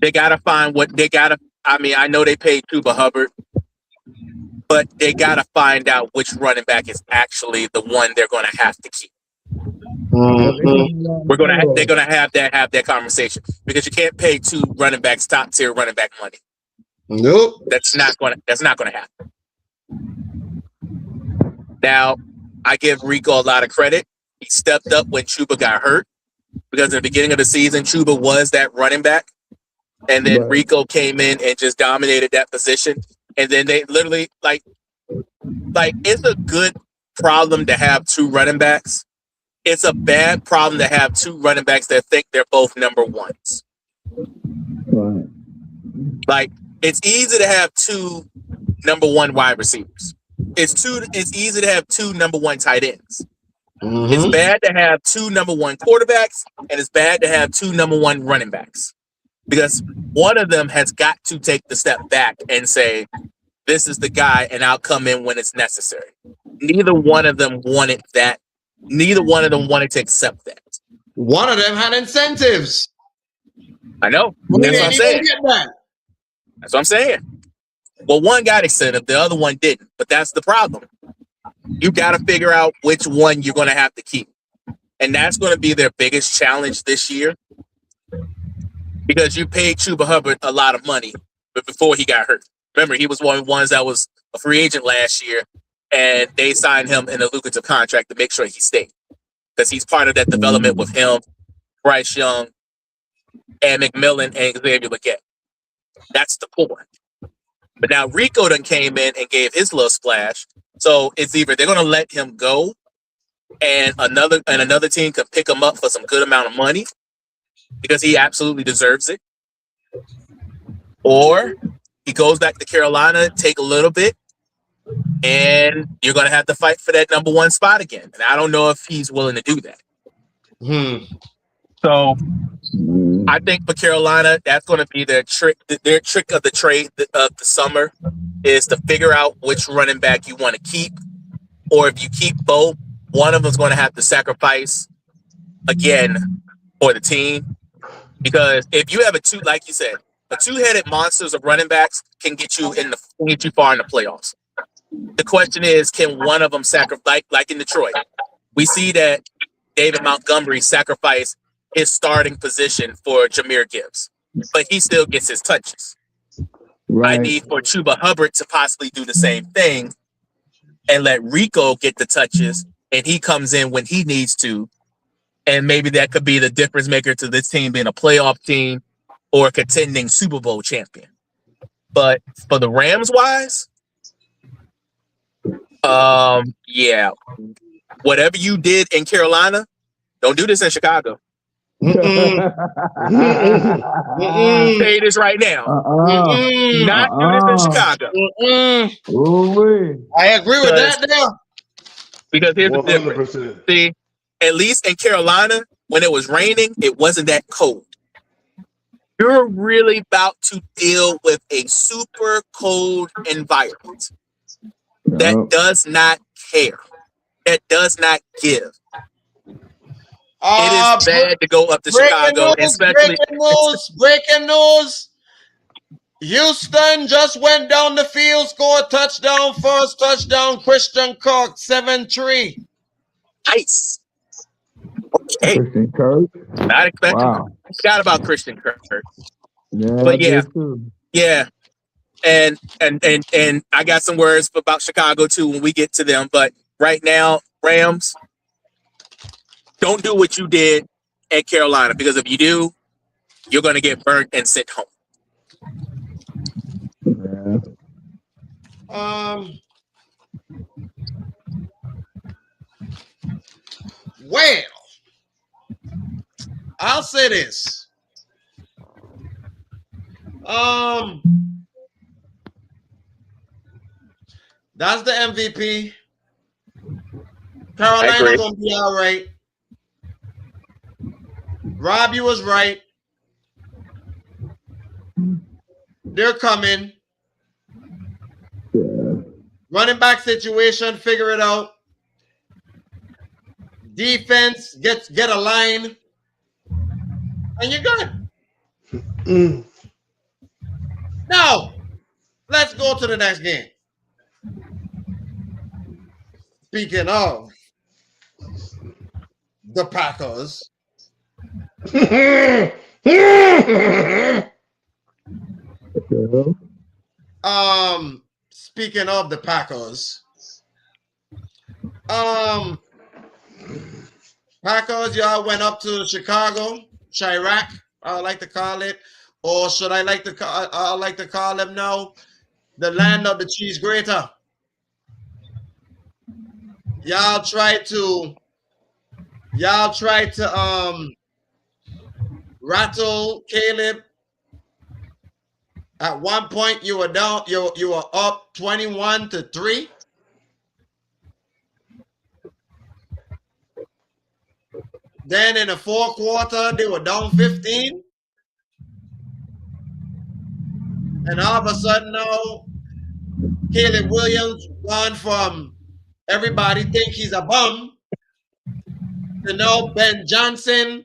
Speaker 6: They got to find what they got to. I mean, I know they paid Chuba Hubbard, but they got to find out which running back is actually the one they're going to have to keep. They're going to have that conversation because you can't pay 2 running backs top tier running back money.
Speaker 2: Nope,
Speaker 6: that's not going to happen. Now, I give Rico a lot of credit. He stepped up when Chuba got hurt because at the beginning of the season, Chuba was that running back. And then Rico came in and just dominated that position. And then they literally like it's a good problem to have 2 running backs. It's a bad problem to have 2 running backs that think they're both number ones.
Speaker 2: Right.
Speaker 6: Like it's easy to have 2 number 1 wide receivers. It's easy to have 2 number 1 tight ends. It's bad to have 2 number 1 quarterbacks, and it's bad to have 2 number 1 running backs. Because one of them has got to take the step back and say, this is the guy, and I'll come in when it's necessary. Neither one of them wanted that. Neither one of them wanted to accept that.
Speaker 1: One of them had incentives.
Speaker 6: I know. That's what I'm saying. That's what I'm saying. Well, one got incentive, the other one didn't. But that's the problem. You got to figure out which one you're going to have to keep. And that's going to be their biggest challenge this year. Because you paid Chuba Hubbard a lot of money before he got hurt. Remember, he was one of the ones that was a free agent last year, and they signed him in a lucrative contract to make sure he stayed because he's part of that development with him, Bryce Young, and McMillan and Xavier Legette. That's the core. But now Rico done came in and gave his little splash. So it's either they're going to let him go and another team can pick him up for some good amount of money because he absolutely deserves it. Or he goes back to Carolina, take a little bit, and you're going to have to fight for that number one spot again. And I don't know if he's willing to do that. So I think for Carolina, that's going to be their trick. Their trick of the trade of the summer is to figure out which running back you want to keep. Or if you keep both, one of them's going to have to sacrifice again for the team. Because if you have like you said, a two-headed monsters of running backs can get you far in the playoffs. The question is, can one of them sacrifice? Like in Detroit, we see that David Montgomery sacrificed his starting position for Jahmyr Gibbs, but he still gets his touches. Right. I need for Chuba Hubbard to possibly do the same thing and let Rico get the touches, and he comes in when he needs to, and maybe that could be the difference maker to this team being a playoff team or a contending Super Bowl champion. But for the Rams wise, yeah, whatever you did in Carolina, don't do this in Chicago. Say this right now. Not do this in Chicago.
Speaker 1: I agree with that now.
Speaker 6: Because here's the difference. See, at least in Carolina, when it was raining, it wasn't that cold. You're really about to deal with a super cold environment that does not care, that does not give. It is bad to go up to Chicago, especially.
Speaker 1: Breaking news. Houston just went down the field, scored touchdown, first touchdown, Christian Kirk, 7-3.
Speaker 6: Nice. Okay.
Speaker 2: Christian Kirk.
Speaker 6: Not expecting.
Speaker 2: Wow.
Speaker 6: Forgot about Christian Kirk.
Speaker 2: Yeah,
Speaker 6: but yeah. And I got some words about Chicago too when we get to them. But right now, Rams, don't do what you did at Carolina, because if you do, you're going to get burnt and sent home.
Speaker 2: Yeah.
Speaker 1: Well, I'll say this. That's the MVP. Carolina's gonna be all right. Rob, you was right. They're coming.
Speaker 2: Yeah.
Speaker 1: Running back situation, figure it out. Defense, get a line, and you're good. Now, let's go to the next game. Speaking of the Packers. Speaking of the Packers. Packers, y'all went up to Chicago, Chirac, I like to call it, or should I like to call them now, the land of the cheese grater. Y'all try to rattle Caleb. At one point, you were down. You were up 21-3. Then in the fourth quarter, they were down 15. And all of a sudden now, Caleb Williams gone from everybody think he's a bum to now Ben Johnson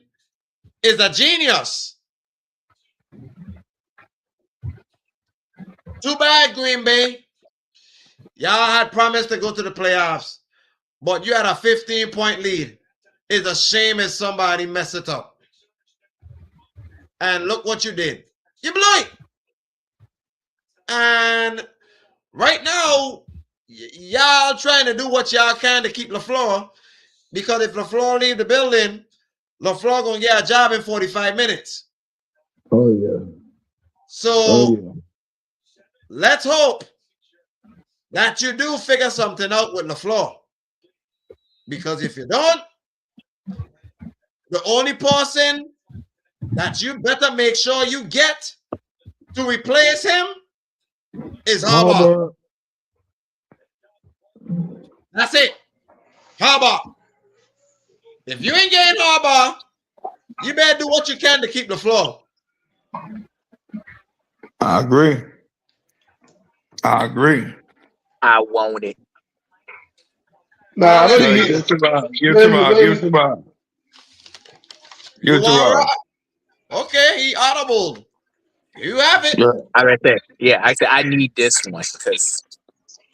Speaker 1: is a genius. Too bad, Green Bay. Y'all had promised to go to the playoffs, but you had a 15-point lead. It's a shame if somebody messed it up. And look what you did. You blew it. And right now, y'all trying to do what y'all can to keep LaFleur, because if LaFleur leave the building, LaFleur gonna get a job in 45 minutes.
Speaker 2: Oh yeah.
Speaker 1: So let's hope that you do figure something out with LaFleur. Because if you don't, the only person that you better make sure you get to replace him is Harbaugh. That's it. Harbaugh. If you ain't getting Harbaugh, you better do what you can to keep LaFleur.
Speaker 3: I agree. I
Speaker 6: want it.
Speaker 4: Nah, let me
Speaker 3: Give it to Rob. Give it to Rob.
Speaker 1: Okay, he audible. You have it.
Speaker 6: Yeah, I said I need this one because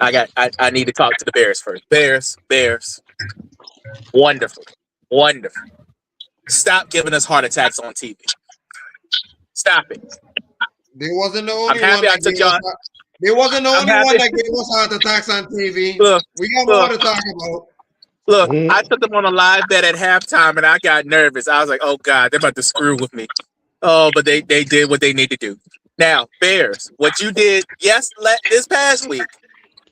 Speaker 6: I need to talk to the Bears first. Bears. Wonderful. Stop giving us heart attacks on TV. Stop it.
Speaker 1: There wasn't the only
Speaker 6: I'm happy
Speaker 1: one
Speaker 6: I took y'all.
Speaker 1: There wasn't the only one that gave us heart attacks on TV. We got more to talk about.
Speaker 6: Look, I took them on a live bet at halftime, and I got nervous. I was like, "Oh God, they're about to screw with me." Oh, but they did what they need to do. Now, Bears, what you did this past week,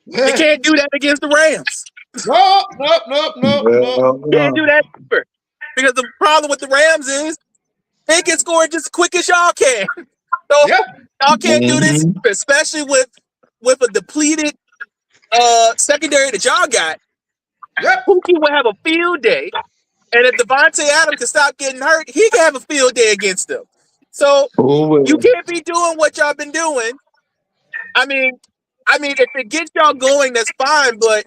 Speaker 6: you can't do that against the Rams.
Speaker 1: No.
Speaker 6: Can't do that either. Because the problem with the Rams is they can score just as quick as y'all can. So y'all can't do this, especially with a depleted secondary that y'all got. Pookie will have a field day, and if Devontae Adams can stop getting hurt, he can have a field day against them. So you can't be doing what y'all been doing. I mean, if it gets y'all going, that's fine, but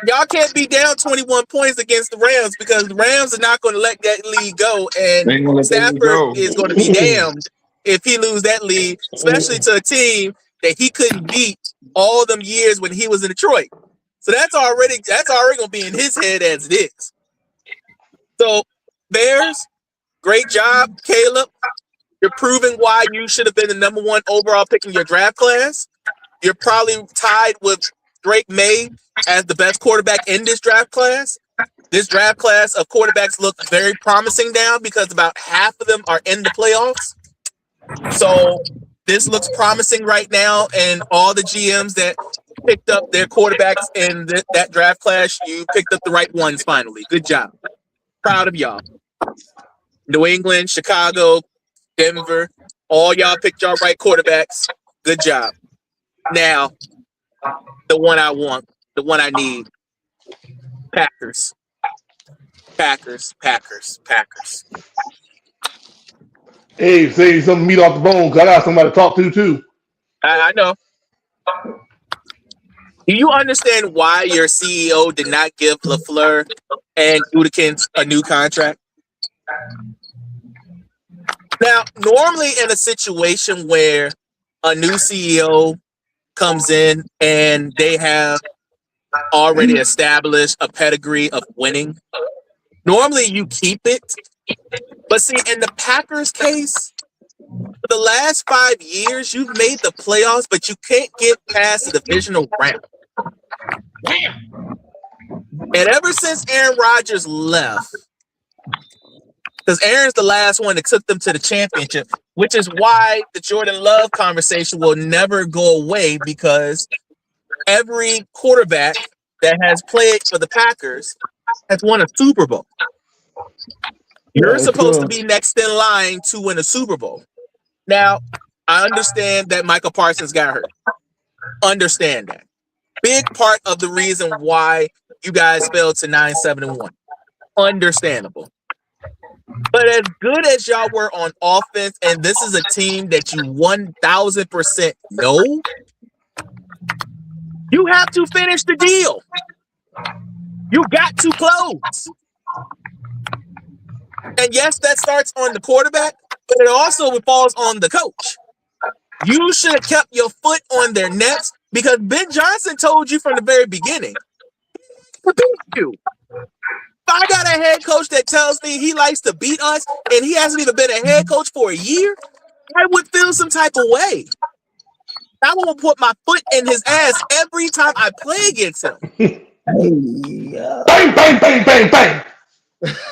Speaker 6: y'all can't be down 21 points against the Rams because the Rams are not going to let that lead go, and Stafford is going to be damned if he lose that lead, especially to a team that he couldn't beat all them years when he was in Detroit. So that's already going to be in his head as it is. So Bears, great job, Caleb. You're proving why you should have been the number 1 overall pick in your draft class. You're probably tied with Drake May as the best quarterback in this draft class. This draft class of quarterbacks look very promising now because about half of them are in the playoffs. So this looks promising right now, and all the GMs that picked up their quarterbacks in that draft class, you picked up the right ones finally. Good job. Proud of y'all. New England, Chicago, Denver, all y'all picked y'all right quarterbacks. Good job. Now, the one I want, the one I need, Packers.
Speaker 4: Hey, say some meat off the bone, because I got somebody to talk to, too.
Speaker 6: I know. Do you understand why your CEO did not give LaFleur and Gutekunst a new contract? Now, normally in a situation where a new CEO comes in and they have already established a pedigree of winning, normally you keep it. But see, in the Packers case, for the last 5 years, you've made the playoffs, but you can't get past the divisional round. And ever since Aaron Rodgers left, because Aaron's the last one that took them to the championship, which is why the Jordan Love conversation will never go away, because every quarterback that has played for the Packers has won a Super Bowl. You're supposed to be next in line to win a Super Bowl. Now, I understand that Michael Parsons got hurt. Understand that. Big part of the reason why you guys fell to 9-7-1. Understandable. But as good as y'all were on offense, and this is a team that you 1,000% know, you have to finish the deal. You got to close. And yes, that starts on the quarterback, but it also falls on the coach. You should have kept your foot on their necks, because Ben Johnson told you from the very beginning, to beat you. If I got a head coach that tells me he likes to beat us and he hasn't even been a head coach for a year, I would feel some type of way. I will put my foot in his ass every time I play against him.
Speaker 4: Bang, bang, bang, bang, bang.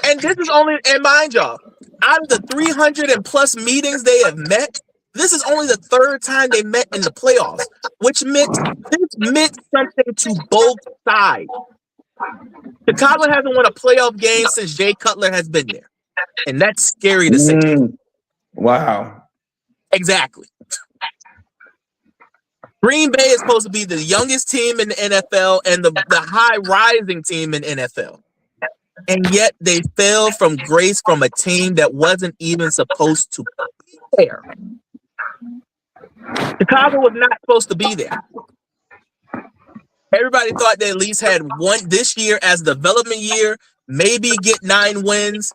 Speaker 6: And this is only, and mind y'all, out of the 300 and plus meetings they have met, this is only the third time they met in the playoffs, which meant something to both sides. Chicago hasn't won a playoff game since Jay Cutler has been there, and that's scary to say.
Speaker 3: Wow.
Speaker 6: Exactly. Green Bay is supposed to be the youngest team in the NFL and the high rising team in NFL. And yet they fell from grace from a team that wasn't even supposed to be there. Chicago was not supposed to be there. Everybody thought they at least had one this year as development year, maybe get 9 wins.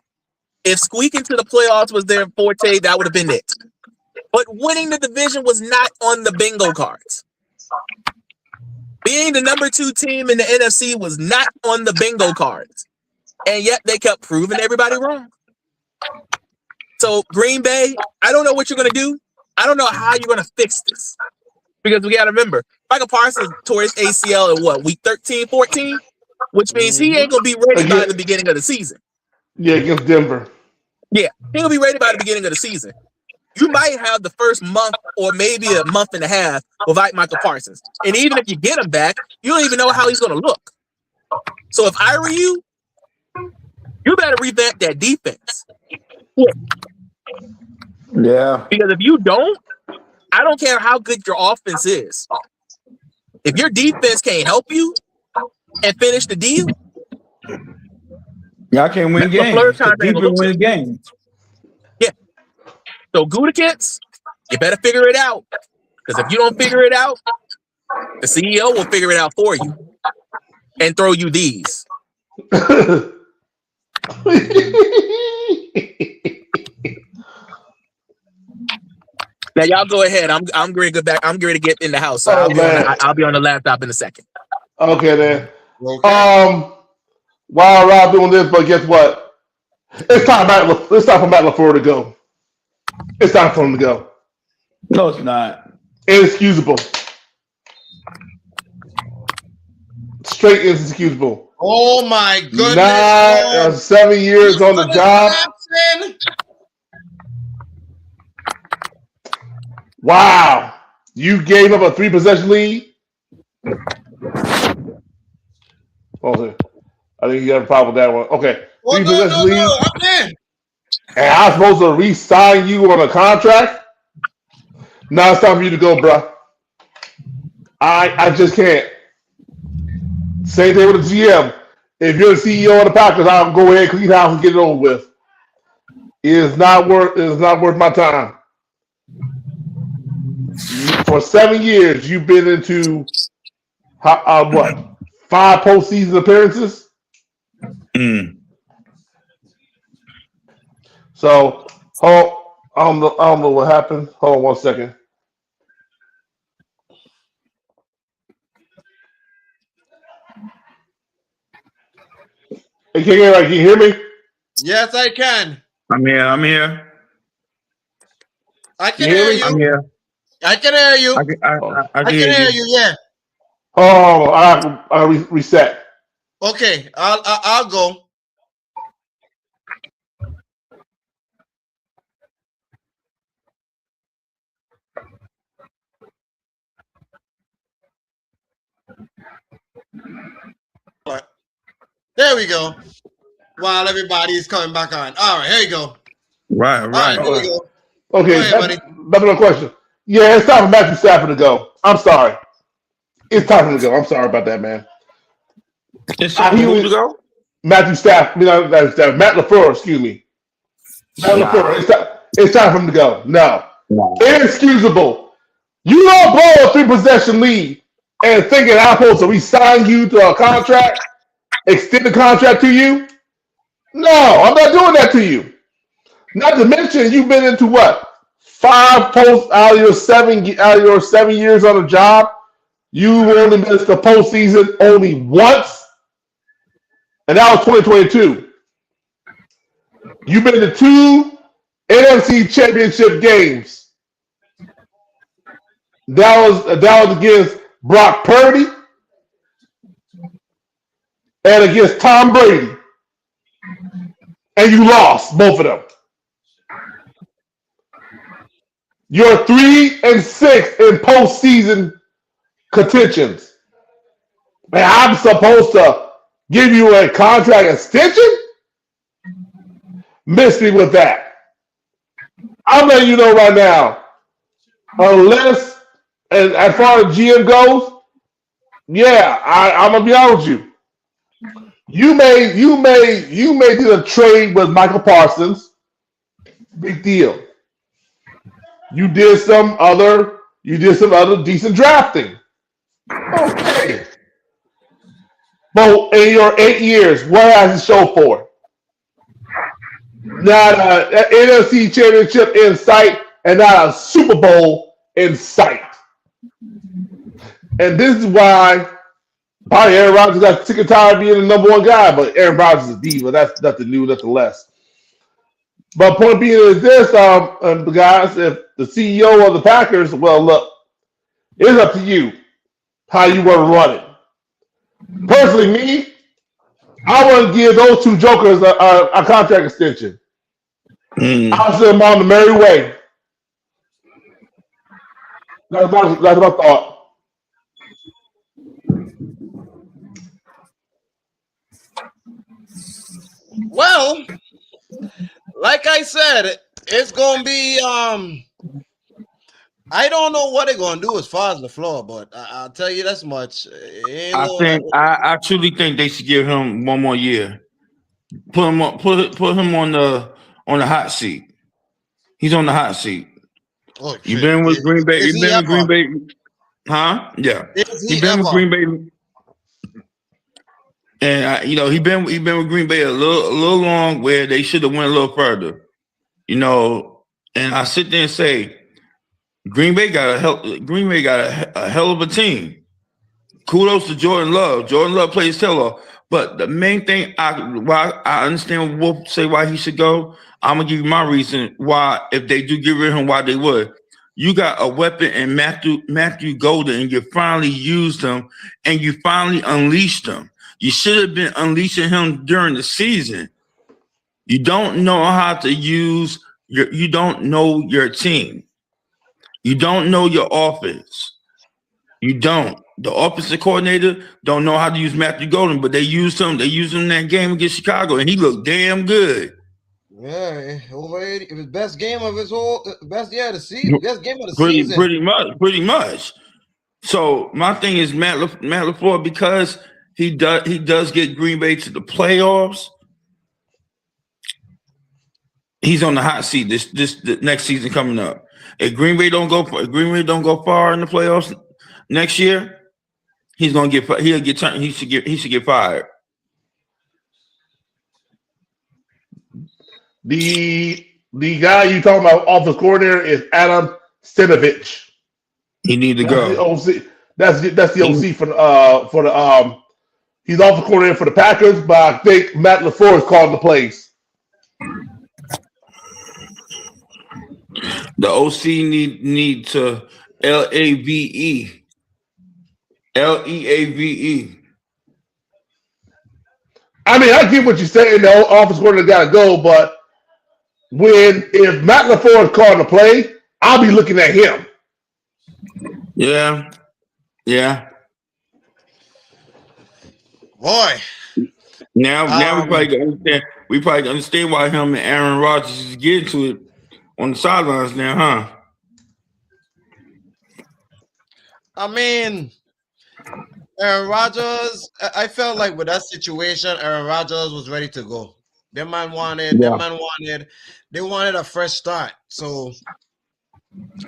Speaker 6: If squeaking to the playoffs was their forte, that would have been it. But winning the division was not on the bingo cards. Being the number 2 team in the NFC was not on the bingo cards. And yet they kept proving everybody wrong. So Green Bay, I don't know what you're going to do. I don't know how you're going to fix this. Because we got to remember, Michael Parsons tore his ACL in what, week 13, 14? Which means he ain't going to be ready by the beginning of the season.
Speaker 4: Yeah, against Denver.
Speaker 6: Yeah, he will be ready by the beginning of the season. You might have the first month or maybe a month and a half without Michael Parsons. And even if you get him back, you don't even know how he's going to look. So if I were you, you better revamp that defense.
Speaker 3: Yeah.
Speaker 6: Because if you don't, I don't care how good your offense is. If your defense can't help you and finish the deal,
Speaker 3: y'all can't win games. Defense win games.
Speaker 6: Yeah. So Gutekunst, you better figure it out. Because if you don't figure it out, the CEO will figure it out for you and throw you these. Now y'all go ahead. I'm ready to go back. I'm ready to get in the house. So I'll be on the laptop in a second.
Speaker 4: Okay then. Okay. While Rob doing this, but guess what? It's time for Matt LaFleur to go. It's time for him to go.
Speaker 3: No, it's not.
Speaker 4: Inexcusable. Straight inexcusable.
Speaker 1: Oh my goodness.
Speaker 4: 7 years on the job. Wow. You gave up a 3-possession lead? Oh, I think you have a problem with that one. Okay. 3-possession lead. And I'm supposed to re-sign you on a contract? Now it's time for you to go, bro. I just can't. Same thing with the GM. If you're the CEO of the Packers, I'll go ahead, clean house, and get it over with. It is not worth my time. For 7 years, you've been into what? 5 postseason appearances. So, I don't know what happened. Hold on 1 second. Hey, can you hear me?
Speaker 1: Yes, I can.
Speaker 3: I'm here.
Speaker 1: I can hear you.
Speaker 3: I'm here.
Speaker 1: I can hear you.
Speaker 3: I can hear you.
Speaker 1: Yeah.
Speaker 4: Oh, I reset.
Speaker 1: Okay, I'll go. There we go. While everybody's coming back on. All right, here you go.
Speaker 3: Right.
Speaker 1: All right, here we go.
Speaker 4: Okay,
Speaker 1: ahead,
Speaker 4: that's my question. Yeah, it's time for Matthew Stafford to go. I'm sorry. It's time for him to go. I'm sorry about that, man.
Speaker 3: It's time for who to go?
Speaker 4: Matt LaFleur, excuse me. Matt LaFleur. It's time for him to go. No. Inexcusable. You don't blow a 3-possession lead and thinking I'm supposed to re-sign you to a contract, extend the contract to you? No, I'm not doing that to you. Not to mention you've been into what? 5 posts out of your 7 years on the job. You only missed the postseason only once, and that was 2022. You've been to 2 NFC championship games. That was against Brock Purdy and against Tom Brady, and you lost both of them. You're 3-6 in postseason contentions, and I'm supposed to give you a contract extension? Miss me with that. I'm letting you know right now, unless, and as far as GM goes, yeah, I'm gonna be honest with you. You may do a trade with Michael Parsons. Big deal. You did some other decent drafting. Okay. But in your 8 years, what has it shown for? Not an NFC championship in sight and not a Super Bowl in sight. And this is why probably Aaron Rodgers got sick and tired of being the number one guy, but Aaron Rodgers is a diva. That's nothing new, nothing less. But point being is this, guys, if the CEO of the Packers, well, look, it's up to you how you want to run it. Personally, me, I want to give those two jokers a contract extension. I'll send them on the merry way. That's my thought.
Speaker 1: Well, like I said, it's gonna be I don't know what they're gonna do as far as the floor, but I'll tell you this much.
Speaker 3: I truly think they should give him one more year. Put him on the hot seat. He's on the hot seat.
Speaker 1: Oh,
Speaker 3: You've been with Green Bay. You've been with Green Bay, huh? Yeah. He's been with Green Bay. And he been with Green Bay a little long, where they should have went a little further. And I sit there and say, Green Bay got a hell of a team. Kudos to Jordan Love. Jordan Love plays his tail off. But the main thing, why I understand Wolf say why he should go. I'm gonna give you my reason why, if they do get rid of him, why they would. You got a weapon in Matthew Golden, and you finally used him, and you finally unleashed him. You should have been unleashing him during the season. You don't know how to use you don't know your team. You don't know your offense. You don't. The offensive coordinator don't know how to use Matthew Golden, but they used him. They used him in that game against Chicago, and he looked damn good.
Speaker 1: Yeah, over 80. It was best game of his whole best the season. Best game of the season.
Speaker 3: Pretty much. So my thing is Matt LaFleur, because he does get Green Bay to the playoffs. He's on the hot seat the next season coming up. If Green Bay don't go far in the playoffs next year, he should get fired.
Speaker 4: The guy you talking about, offensive coordinator, is Adam Stenavich.
Speaker 3: He need to go.
Speaker 4: That's the OC for the he's offensive coordinator for the Packers, but I think Matt LaFleur is calling the plays.
Speaker 3: The OC need to LAVE.
Speaker 4: I mean, I get what you're saying. The offensive coordinator got to go, but if Matt LaFleur is calling the play, I'll be looking at him.
Speaker 3: Yeah.
Speaker 1: Boy.
Speaker 3: Now we probably understand why him and Aaron Rodgers is getting to it on the sidelines now, huh?
Speaker 1: I mean, Aaron Rodgers, I felt like with that situation, Aaron Rodgers was ready to go. They wanted a fresh start. So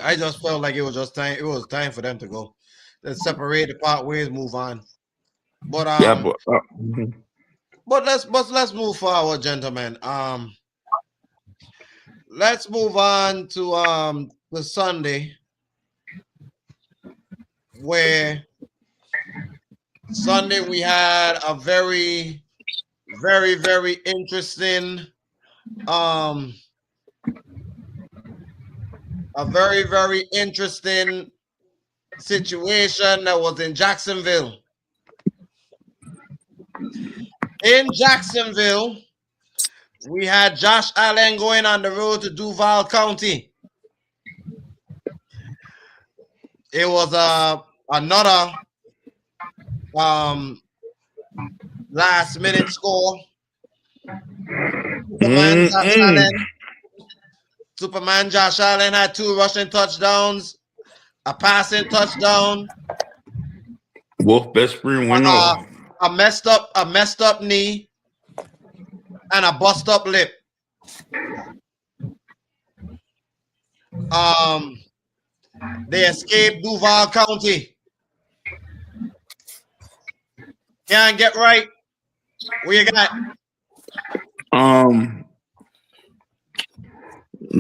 Speaker 1: I just felt like it was time for them to go. Let's separate, the part ways, move on. But let's move forward, gentlemen. Let's move on to the Sunday, where Sunday we had a very, very, very interesting situation that was in Jacksonville. In Jacksonville, we had Josh Allen going on the road to Duval County. It was another last minute score. Superman Josh Allen had 2 rushing touchdowns, a passing touchdown.
Speaker 3: Wolf best friend went off.
Speaker 1: A messed up knee and a bust up lip. They escaped Duval County. Can't get right. What you got?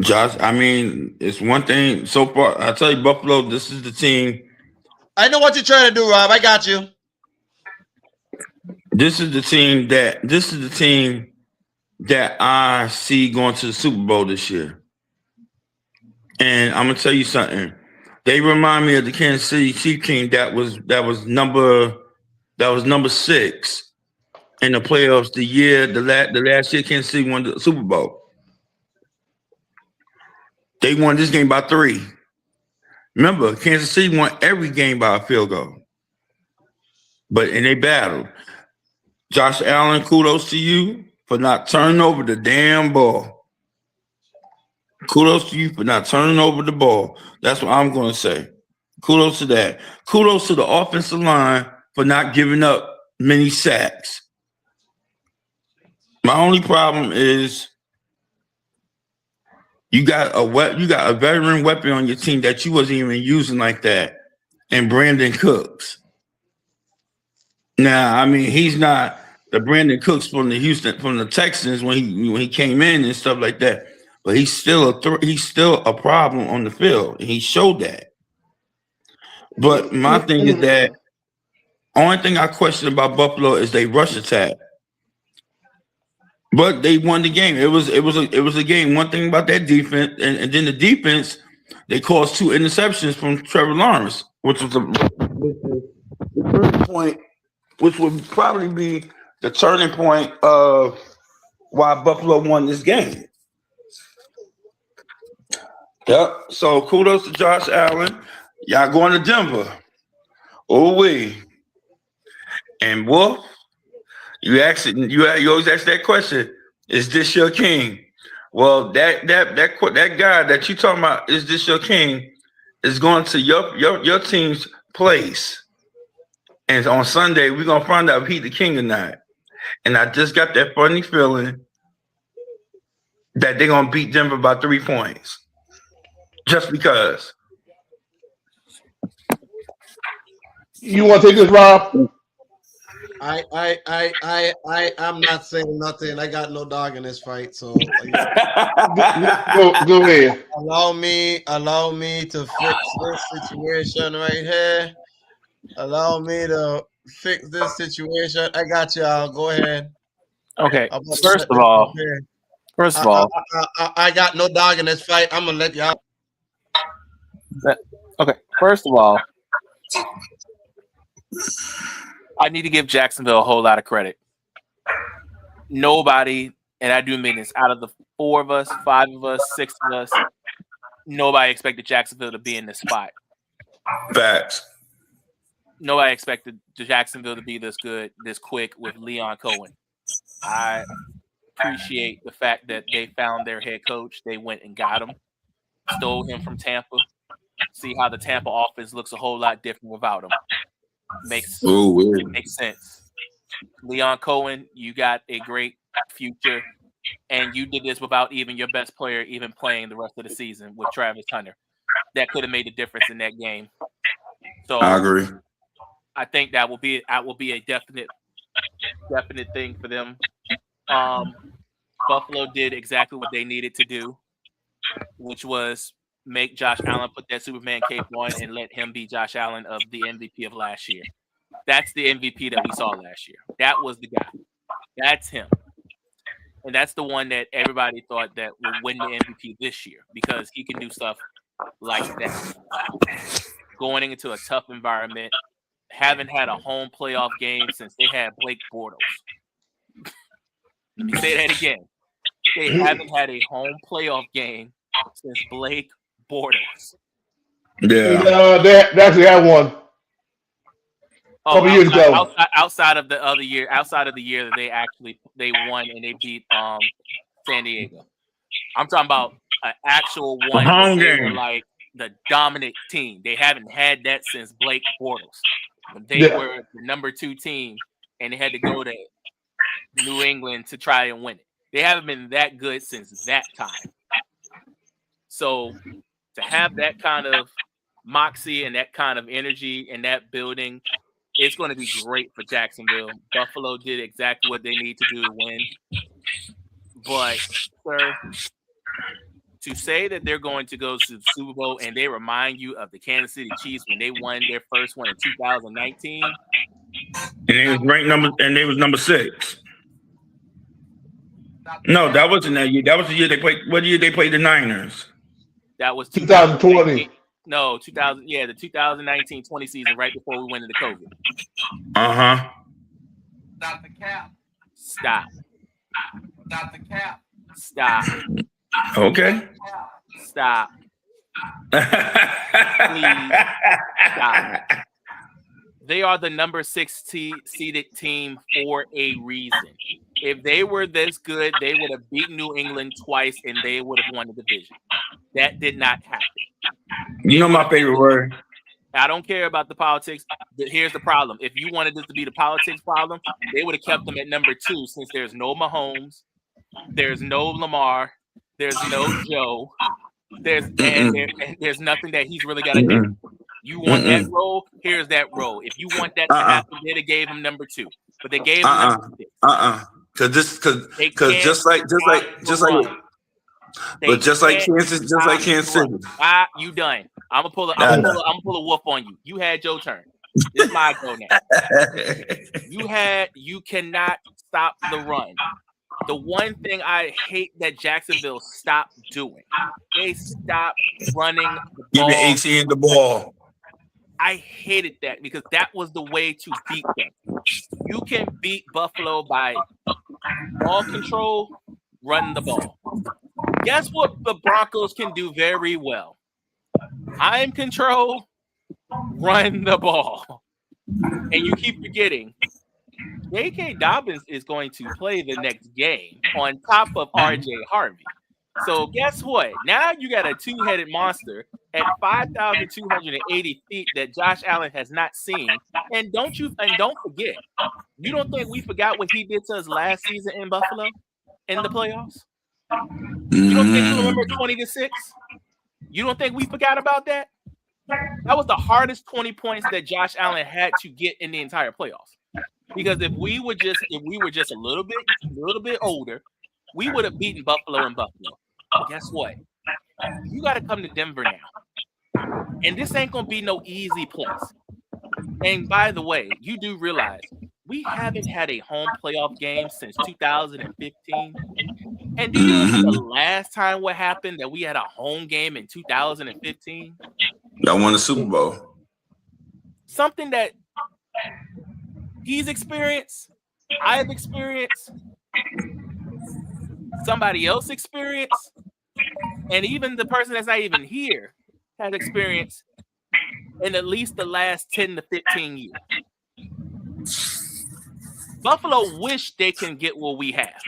Speaker 3: Josh, I mean, it's one thing so far. I tell you, Buffalo, this is the team.
Speaker 1: I know what you're trying to do, Rob. I got you.
Speaker 3: This is the team that I see going to the Super Bowl this year. And I'm gonna tell you something. They remind me of the Kansas City Chiefs team that was number 6 in the playoffs the last year Kansas City won the Super Bowl. They won this game by 3. Remember, Kansas City won every game by a field goal. But in a battle, Josh Allen, kudos to you for not turning over the damn ball. Kudos to you for not turning over the ball. That's what I'm going to say. Kudos to that. Kudos to the offensive line for not giving up many sacks. My only problem is you got a veteran weapon on your team that you wasn't even using like that, and Brandon Cooks. Now, I mean, he's not the Brandon Cooks from the Texans when he came in and stuff like that, but he's still a problem on the field, and he showed that. But my thing is that only thing I question about Buffalo is they rush attack. But they won the game. It was a game. One thing about that defense, and then the defense, they caused 2 interceptions from Trevor Lawrence, which was the turning point, which would probably be the turning point of why Buffalo won this game. Yep. So kudos to Josh Allen. Y'all going to Denver. Oh wee. And Wolf, you always ask that question, is this your king? Well, that guy that you talking about, is this your king, is going to your team's place. And on Sunday, we're gonna find out if he's the king or not. And I just got that funny feeling that they're gonna beat Denver by 3 points. Just because.
Speaker 4: You want to take this, Rob?
Speaker 1: I'm not saying nothing. I got no dog in this fight, so
Speaker 4: go ahead.
Speaker 1: Allow me to fix this situation right here. Allow me to fix this situation. I got y'all. Go ahead.
Speaker 8: Okay. First of all,
Speaker 1: I got no dog in this fight. I'm gonna let y'all.
Speaker 8: Okay. First of all, I need to give Jacksonville a whole lot of credit. Nobody, and I do mean this, out of the 4 of us, 5 of us, 6 of us, nobody expected Jacksonville to be in this spot.
Speaker 3: Facts.
Speaker 8: Nobody expected Jacksonville to be this good, this quick with Leon Cohen. I appreciate the fact that they found their head coach. They went and got him, stole him from Tampa. See how the Tampa offense looks a whole lot different without him. Makes sense. Leon Cohen, you got a great future, and you did this without even your best player even playing the rest of the season with Travis Hunter. That could have made a difference in that game. So
Speaker 3: I agree.
Speaker 8: I think that will be a definite thing for them. Buffalo did exactly what they needed to do, which was make Josh Allen put that Superman cape on and let him be Josh Allen of the MVP of last year. That's the MVP that we saw last year. That was the guy. That's him. And that's the one that everybody thought that would win the MVP this year because he can do stuff like that. going into a tough environment, haven't had a home playoff game since they had Blake Bortles. Let me say that again. They haven't had a home playoff game since Blake Bortles.
Speaker 3: Yeah.
Speaker 4: They actually had one.
Speaker 8: Oh,
Speaker 4: years ago.
Speaker 8: outside of the other year, outside of the year that they won and they beat San Diego. I'm talking about an actual one.
Speaker 3: Home
Speaker 8: They
Speaker 3: game.
Speaker 8: were like the dominant team. They haven't had that since Blake Bortles. When they were the number 2 team and they had to go to New England to try and win it. They haven't been that good since that time. So to have that kind of moxie and that kind of energy in that building, it's going to be great for Jacksonville. Buffalo did exactly what they need to do to win. But, sir, to say that they're going to go to the Super Bowl and they remind you of the Kansas City Chiefs when they won their first one in 2019.
Speaker 3: And they was ranked number 6. No, that wasn't that year. That was the year they played. What year they played the Niners?
Speaker 8: That was
Speaker 4: 2020.
Speaker 8: No, 2000. Yeah, the 2019-20 season, right before we went into COVID.
Speaker 3: Uh-huh.
Speaker 2: Stop the cap.
Speaker 8: Stop.
Speaker 2: Stop the cap.
Speaker 8: Stop.
Speaker 3: Okay.
Speaker 8: Stop. Please stop. They are the number 6 seeded team for a reason. If they were this good, they would have beaten New England twice and they would have won the division. That did not happen.
Speaker 3: You know my favorite word.
Speaker 8: I don't care about the politics. Here's the problem. If you wanted this to be the politics problem, they would have kept them at number 2 since there's no Mahomes, there's no Lamar, there's no Joe, there's nothing that he's really got to do. You want that role? Here's that role. If you want that to happen, they'd have gave him number 2, but they gave him number 6.
Speaker 3: Because just like Kansas City.
Speaker 8: You done. I'm gonna pull a wolf on you. You had your turn. This is my go now. You cannot stop the run. The one thing I hate that Jacksonville stopped doing, they stopped running the ball.
Speaker 3: Giving ATN the ball.
Speaker 8: I hated that because that was the way to beat them. You can beat Buffalo by ball control, run the ball. Guess what the Broncos can do very well? Time control, run the ball. And you keep forgetting, J.K. Dobbins is going to play the next game on top of R.J. Harvey. So guess what? Now you got a two-headed monster at 5,280 feet that Josh Allen has not seen. And don't forget, you don't think we forgot what he did to us last season in Buffalo in the playoffs? You don't think you remember 20-6? You don't think we forgot about that? That was the hardest 20 points that Josh Allen had to get in the entire playoffs. Because if we were just a little bit older, we would have beaten Buffalo in Buffalo. But guess what? You got to come to Denver now. And this ain't going to be no easy place. And by the way, you do realize we haven't had a home playoff game since 2015. And do you know the last time what happened that we had a home game in 2015?
Speaker 3: Y'all won the Super Bowl.
Speaker 8: Something that he's experienced, I've experienced, somebody else experienced, and even the person that's not even here has experienced in at least the last 10 to 15 years. Buffalo wish they can get what we have.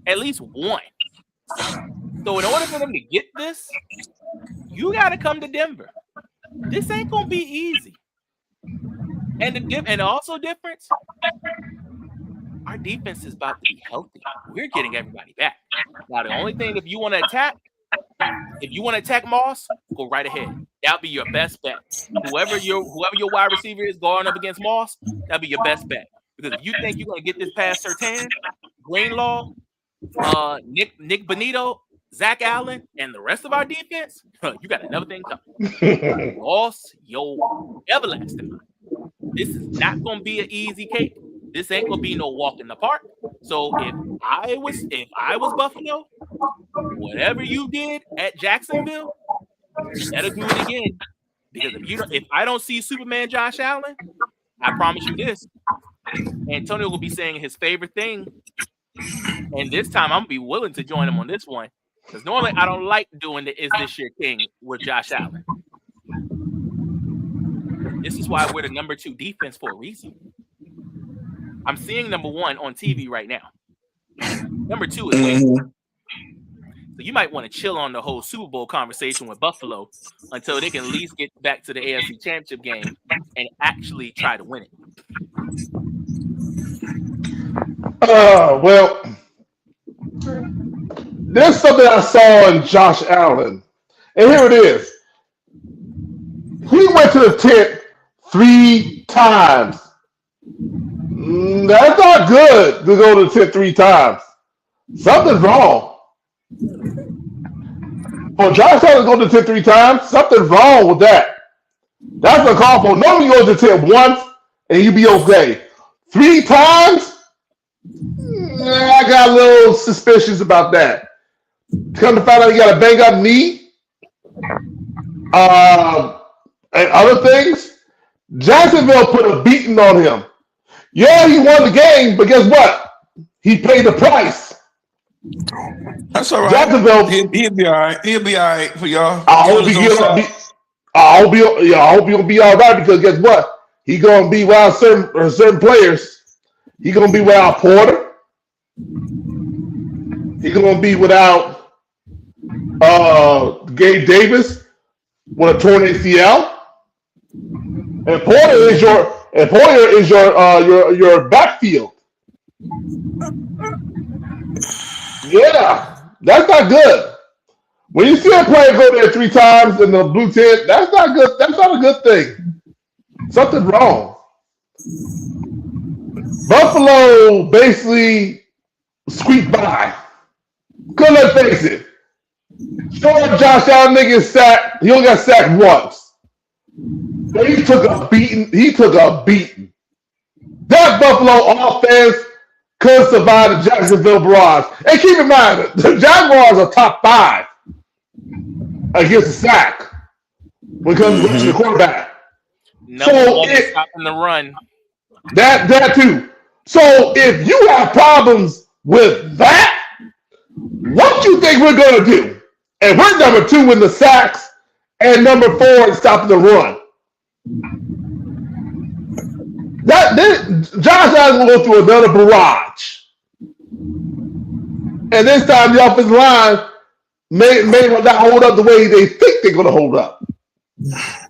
Speaker 8: At least one. So in order for them to get this, you got to come to Denver. This ain't going to be easy. And also difference, our defense is about to be healthy. We're getting everybody back. Now, the only thing, if you want to attack Moss, go right ahead. That'll be your best bet. Whoever your wide receiver is going up against Moss, that'll be your best bet. Because if you think you're going to get this past Surtain, Greenlaw, Nick Bonito, Zach Allen, and the rest of our defense, you got another thing coming. Lost your everlasting mind. This is not going to be an easy cake. This ain't going to be no walk in the park. So if I was Buffalo, whatever you did at Jacksonville, you better do it again. Because if I don't see Superman Josh Allen, I promise you this, Antonio will be saying his favorite thing, and this time I'm gonna be willing to join him on this one. Because normally I don't like doing the "Is This Your King" with Josh Allen. This is why we're the number 2 defense for a reason. I'm seeing number 1 on TV right now. Number 2 is waiting. So you might want to chill on the whole Super Bowl conversation with Buffalo until they can at least get back to the AFC Championship game and actually try to win it.
Speaker 4: Well, there's something I saw in Josh Allen, and here it is. He went to the tent 3 times. That's not good to go to the tent 3 times. Something's wrong. For Josh Allen to go to the tent 3 times, something's wrong with that. That's a call for. Normally you go to the tent once and you be okay. 3 times? I got a little suspicious about that. Come to find out he got a bang up knee. And other things. Jacksonville put a beating on him. Yeah, he won the game, but guess what? He paid the price.
Speaker 3: That's all right.
Speaker 4: Jacksonville,
Speaker 3: He'll be all right. He'll be all right for y'all.
Speaker 4: I hope he'll be all right because guess what? He gonna be without certain players. He gonna be without Porter. He gonna be without Gabe Davis with a torn ACL. And Porter is your backfield. Yeah, that's not good. When you see a player go there 3 times in the blue tent, that's not good. That's not a good thing. Something's wrong. Buffalo basically squeaked by. Cause let's face it. Sure, Josh Allen nigga sacked. He only got sacked once. But he took a beating. That Buffalo offense could survive the Jacksonville barrage. And keep in mind, the Jaguars are top 5 against the sack when it comes to the quarterback.
Speaker 8: So stopping the run.
Speaker 4: That too. So if you have problems with that, what do you think we're going to do? And we're number 2 in the sacks and number 4 in stopping the run. Josh Allen will go through another barrage. And this time the offensive line may not hold up the way they think they're going to hold up.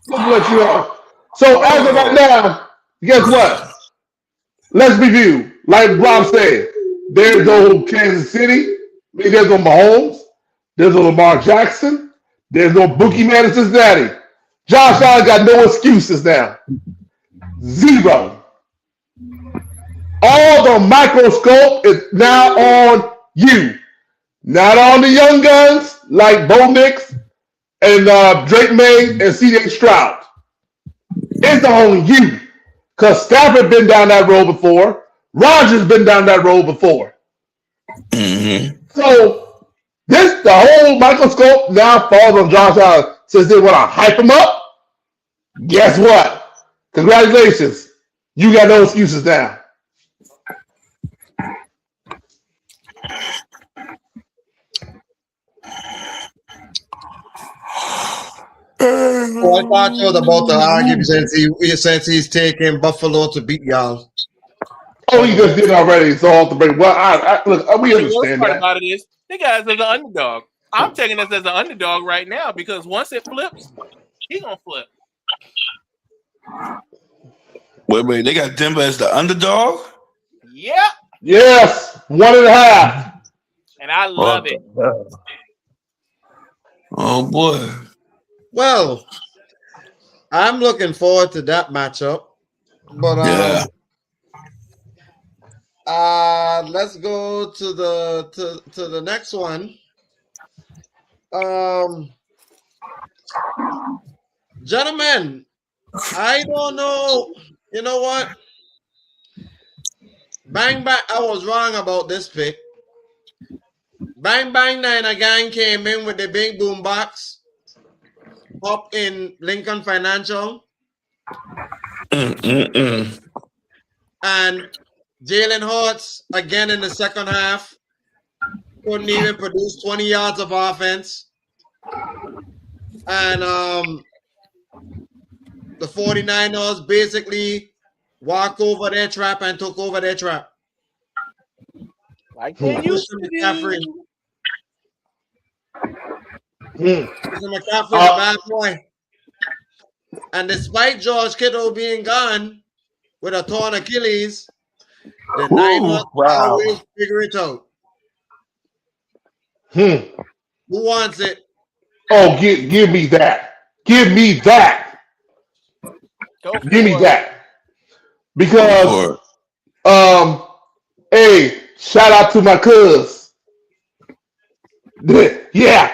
Speaker 4: Let you know. So as of right now, guess what? Let's review. Like Rob said, there's no Kansas City. There's no Mahomes. There's no Lamar Jackson. There's no boogeyman in Cincinnati. Josh Allen got no excuses now. 0. All the microscope is now on you. Not on the young guns like Bo Nix and Drake May and C.J. Stroud. It's on you. Because Stafford been down that road before. Rodgers been down that road before. Mm-hmm. So the whole microscope now falls on Josh Allen. Since they want to hype him up, guess what? Congratulations. You got no excuses now.
Speaker 1: Well, I thought you was about to argue since he's taking Buffalo to beat y'all.
Speaker 4: Oh, he just did already. So off the break. Well, look, we understand
Speaker 8: The
Speaker 4: that.
Speaker 8: about it is, the guys as an underdog. I'm taking this as an underdog right now because once it flips, he gonna flip.
Speaker 3: Wait, they got Denver as the underdog?
Speaker 8: Yep.
Speaker 4: Yes, 1.5.
Speaker 8: And I love it.
Speaker 3: Oh boy.
Speaker 1: Well, I'm looking forward to that matchup. But let's go to the next one. Gentlemen, I don't know. You know what? Bang bang! I was wrong about this pick. Bang bang! Niner gang came in with the big boom box. up in Lincoln Financial. And Jalen Hurts, again in the second half, couldn't even produce 20 yards of offense. And the 49ers basically walked over their trap and took over their trap.
Speaker 8: Like they used to
Speaker 1: McCaffrey.
Speaker 4: Mm.
Speaker 1: Christian McCaffrey's a bad boy. And despite George Kittle being gone with a torn Achilles, the Niners always figure it out. Who wants it?
Speaker 4: Oh, give me that. Give me that. Give me that. Because hey, shout out to my cuz. Yeah.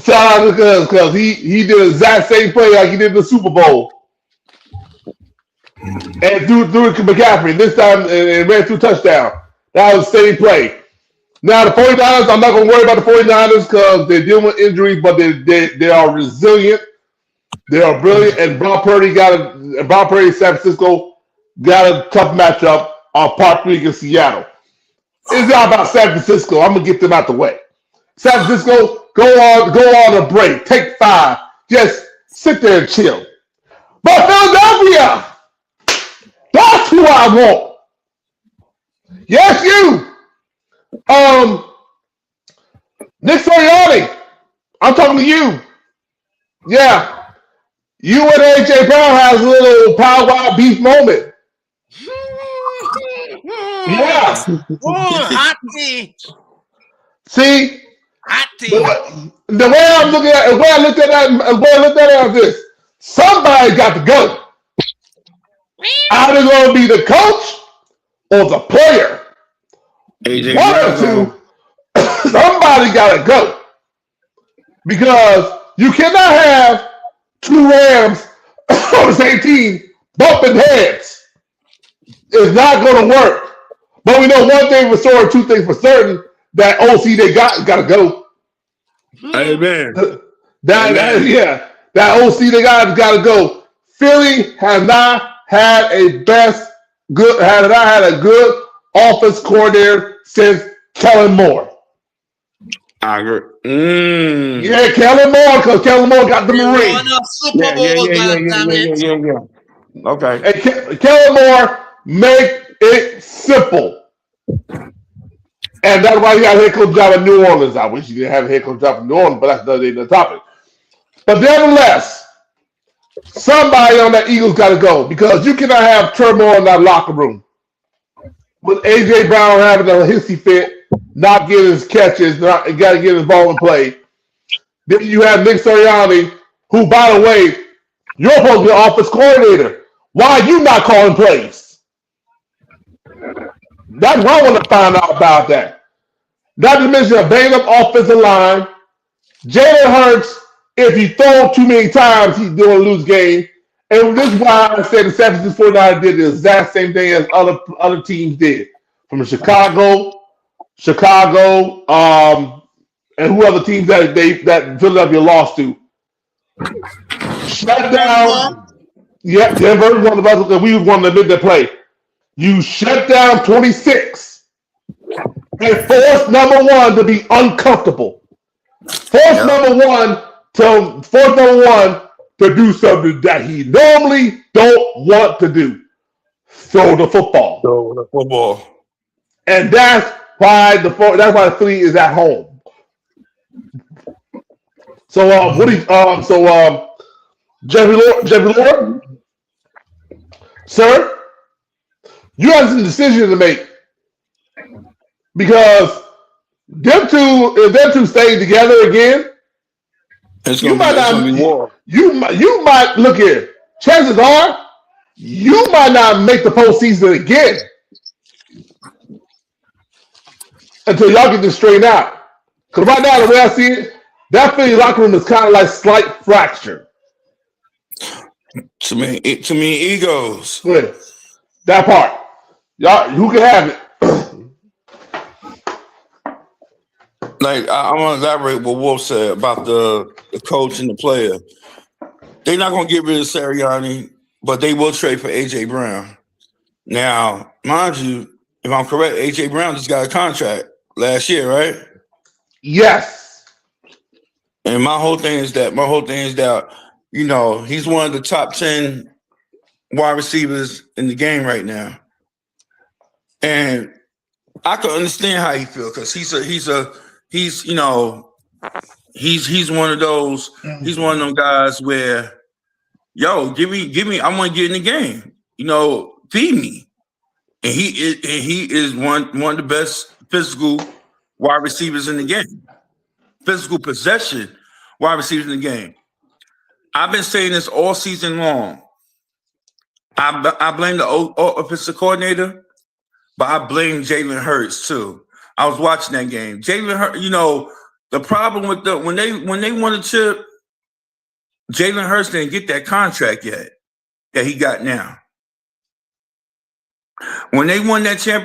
Speaker 4: Shout out to cuz because he did the exact same play like he did in the Super Bowl. And threw it to McCaffrey. This time and ran through touchdown. That was the same play. Now the 49ers, I'm not gonna worry about the 49ers because they're dealing with injuries, but they are resilient. They are brilliant, and Brock Purdy, San Francisco got a tough matchup on Part 3 against Seattle. It's not about San Francisco. I'm gonna get them out the way. San Francisco, go on a break. Take 5. Just sit there and chill. But Philadelphia, that's who I want. Yes, you. Nick Sirianni, I'm talking to you. Yeah. You and AJ Brown has a little powwow beef moment. Yeah.
Speaker 1: Hot tea.
Speaker 4: See?
Speaker 1: Hot tea.
Speaker 4: The way I looked at it is this. Somebody got to go. Either going to be the coach or the player.
Speaker 3: AJ
Speaker 4: One or two. Somebody got to go. Because you cannot have 2 Rams on the same team bumping heads. It's not going to work. But we know one thing for certain, 2 things for certain. That OC they got to go.
Speaker 3: Amen.
Speaker 4: That OC they got to go. Philly has not had a good offense coordinator since Kellen Moore.
Speaker 3: I agree.
Speaker 4: Yeah, Kellen Moore, because Kellen Moore got the ring.
Speaker 3: Okay.
Speaker 4: And Kellen Moore make it simple. And that's why he got a head coach job in New Orleans. I wish he didn't have a head coach job in New Orleans, but that's another topic. But nevertheless, somebody on that Eagles got to go because you cannot have turmoil in that locker room. With AJ Brown having a hissy fit, not getting his catches, got to get his ball in play. Then you have Nick Sirianni, who, by the way, you're supposed to be an offense coordinator. Why are you not calling plays? That's what I want to find out about that. Not to mention a banged-up offensive line. Jalen Hurts, if he throws too many times, he's going to lose game. And this is why I said the San Francisco 49ers did the exact same thing as other teams did. From Chicago, and who other teams that Philadelphia lost to. Shut down. Yeah, Denver was one of us because we wanted to admit the play. You shut down 26 and force number 1 to be uncomfortable. Force number one to do something that he normally don't want to do. Throw the football. And that's why the Philly is at home. So Jeffrey Lord, sir, you have some decision to make because if them two stay together again, you might look here. Chances are you might not make the postseason again until y'all get this straightened out. Because right now, the way I see it, that Philly locker room is kind of like slight fracture.
Speaker 3: Too many egos.
Speaker 4: Good. That part. Y'all, who can have it?
Speaker 3: Like I want to elaborate what Wolf said about the coach and the player. they're not going to get rid of Sirianni, but they will trade for AJ Brown. Now, mind you, if I'm correct, AJ Brown just got a contract last year, right?
Speaker 4: Yes.
Speaker 3: And my whole thing is that, you know, he's one of the top 10 wide receivers in the game right now. And I can understand how he feels because he's one of them guys where, yo, give me, I want to get in the game. You know, feed me. And he is one of the best physical wide receivers in the game. Physical possession wide receivers in the game. I've been saying this all season long. I blame the offensive coordinator, but I blame Jalen Hurts too. I was watching that game. Jalen Hurts, you know, the problem with when they won the chip, Jalen Hurts didn't get that contract yet that he got now. When they won that chip,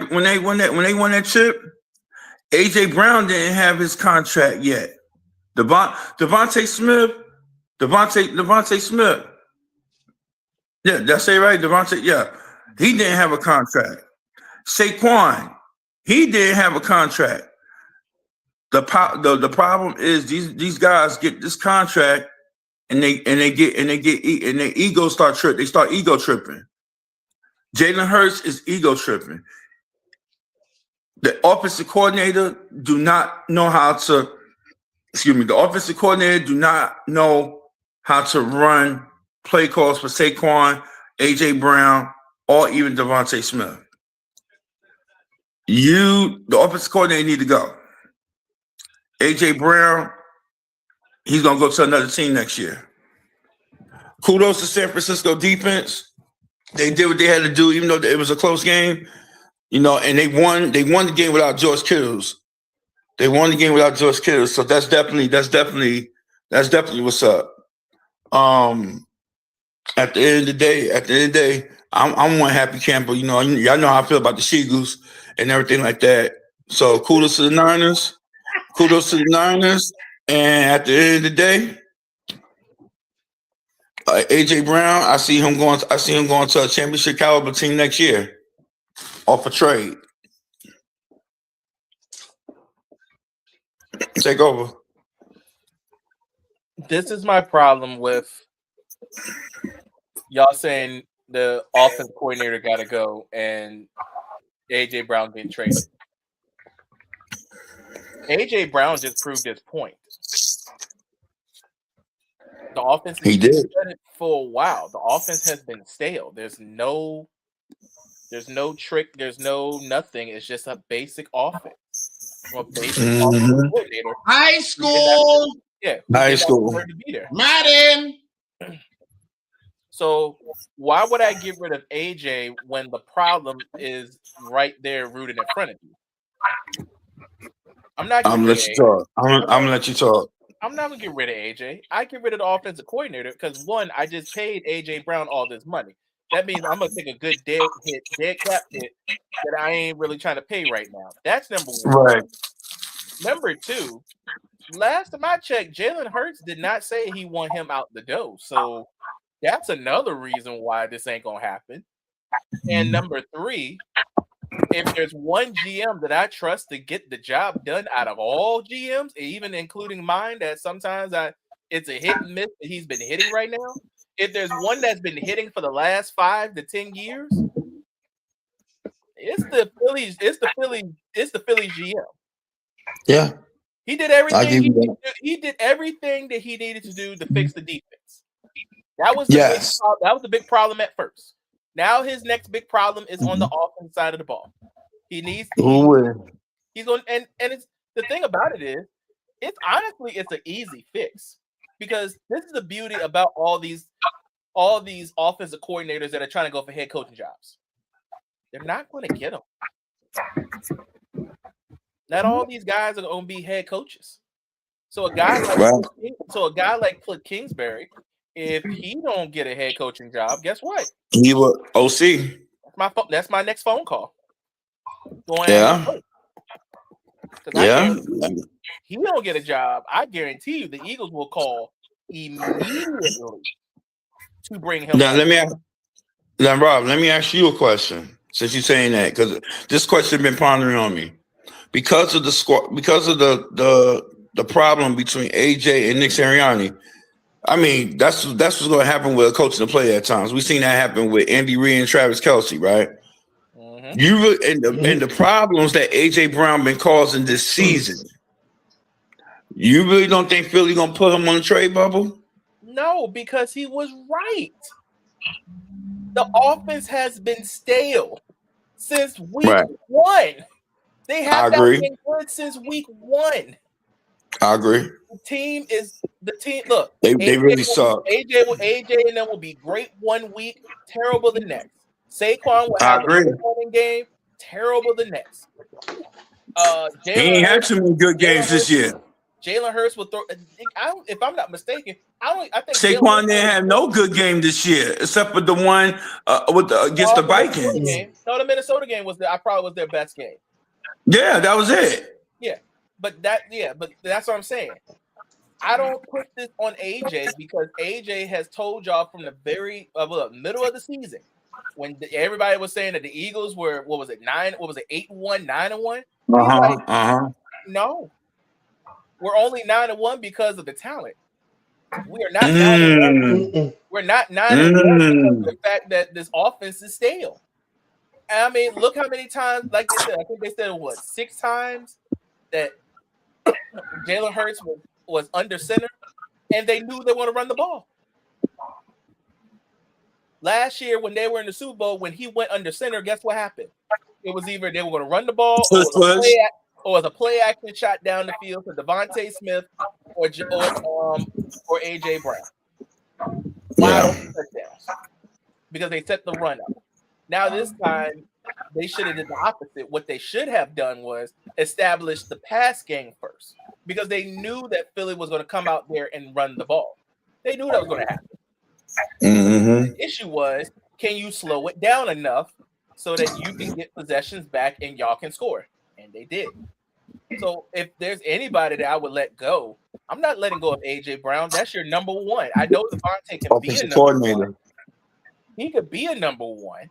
Speaker 3: AJ Brown didn't have his contract yet. Devontae Smith. Yeah, that's it, right? Devontae, yeah. He didn't have a contract. Saquon, he didn't have a contract. The problem is these guys get this contract and their egos start tripping. They start ego tripping. Jalen Hurts is ego tripping. The offensive coordinator do not know how to. The offensive coordinator do not know how to run play calls for Saquon, AJ Brown, or even Devontae Smith. The offensive coordinator, need to go. AJ Brown, he's gonna go to another team next year. Kudos to San Francisco defense. They did what they had to do, even though it was a close game. You know, and they won the game without George Kittles. They won the game without George Kittles, so that's definitely what's up. At the end of the day, I'm one happy camper. You know, y'all know how I feel about the Seagulls and everything like that. So kudos to the Niners. And at the end of the day, AJ Brown, I see him going to a championship caliber team next year off a trade. Take over.
Speaker 8: This is my problem with y'all saying the offense coordinator got to go and AJ Brown getting traded. AJ Brown just proved his point. The offense
Speaker 3: He did
Speaker 8: it for a while. The offense has been stale. There's no trick. There's no nothing. It's just a basic offense. From a basic offense coordinator.
Speaker 1: High school.
Speaker 3: High school.
Speaker 8: To be there.
Speaker 1: Madden.
Speaker 8: So why would I get rid of AJ when the problem is right there rooted in front of you? I'm not gonna let you talk.
Speaker 3: I'm gonna let you talk.
Speaker 8: I'm not gonna get rid of AJ. I get rid of the offensive coordinator because one, I just paid AJ Brown all this money. That means I'm gonna take a good dead cap hit that I ain't really trying to pay right now. That's number one.
Speaker 3: Right.
Speaker 8: Number two, last time I checked, Jalen Hurts did not say he want him out the door. So that's another reason why this ain't gonna happen. And number three, if there's one GM that I trust to get the job done out of all GMs, even including mine, that sometimes it's a hit and miss that he's been hitting right now. If there's one that's been hitting for the last 5 to 10 years, it's the Phillies. It's the Phillies GM.
Speaker 3: Yeah,
Speaker 8: he did everything. He did everything that he needed to do to fix the defense. That was the big problem at first. Now his next big problem is on the offense side of the ball. He needs. He's going, and it's the thing about it is, it's an easy fix because this is the beauty about all these offensive coordinators that are trying to go for head coaching jobs. They're not going to get them. Not all these guys are going to be head coaches. So a guy like Cliff Kingsbury, if he don't get a head coaching job, guess what?
Speaker 3: He will OC.
Speaker 8: That's my next phone call. He don't get a job. I guarantee you, the Eagles will call immediately to bring him.
Speaker 3: Now, Rob, let me ask you a question. Since you're saying that, because this question has been pondering on me, because of the squad, because of the problem between AJ and Nick Sirianni. I mean, that's what's going to happen with a coach and a player at times. We've seen that happen with Andy Reid and Travis Kelce, right?
Speaker 8: Mm-hmm.
Speaker 3: And the problems that AJ Brown been causing this season. You really don't think Philly gonna put him on the trade bubble?
Speaker 8: No, because he was right. The offense has been stale since week 1. They have not been good since week 1.
Speaker 3: I agree.
Speaker 8: The team. Look,
Speaker 3: they really suck.
Speaker 8: AJ and them will be great 1 week, terrible the next. Saquon will have a good running game, terrible the next.
Speaker 3: He ain't had too many good games this year.
Speaker 8: Jalen Hurts will throw. If I'm not mistaken, I think
Speaker 3: Saquon didn't have no good game this year, except for the one against the Vikings.
Speaker 8: No, the Minnesota game was probably was their best game.
Speaker 3: Yeah, that was it.
Speaker 8: Yeah, but that's what I'm saying. I don't put this on AJ because AJ has told y'all from the very middle of the season when everybody was saying that the Eagles were 8-1, 9-1. No. We're only 9-1 because of the talent. We are not 9-1. We're not 9-1 because of the fact that this offense is stale. And I mean, look how many times, like they said, I think they said 6 times that Jalen Hurts was under center, and they knew they want to run the ball. Last year, when they were in the Super Bowl, when he went under center, guess what happened? It was either they were going to run the ball or was a play action shot down the field to Devontae Smith or AJ Brown. Wide open touchdowns because they set the run up. Now this time they should have did the opposite. What they should have done was establish the pass game first because they knew that Philly was going to come out there and run the ball. They knew that was going to happen. The issue was, can you slow it down enough so that you can get possessions back and y'all can score? And they did. So if there's anybody that I would let go, I'm not letting go of AJ Brown. That's your number 1. I know Devontae can be a number 1. He could be a number 1,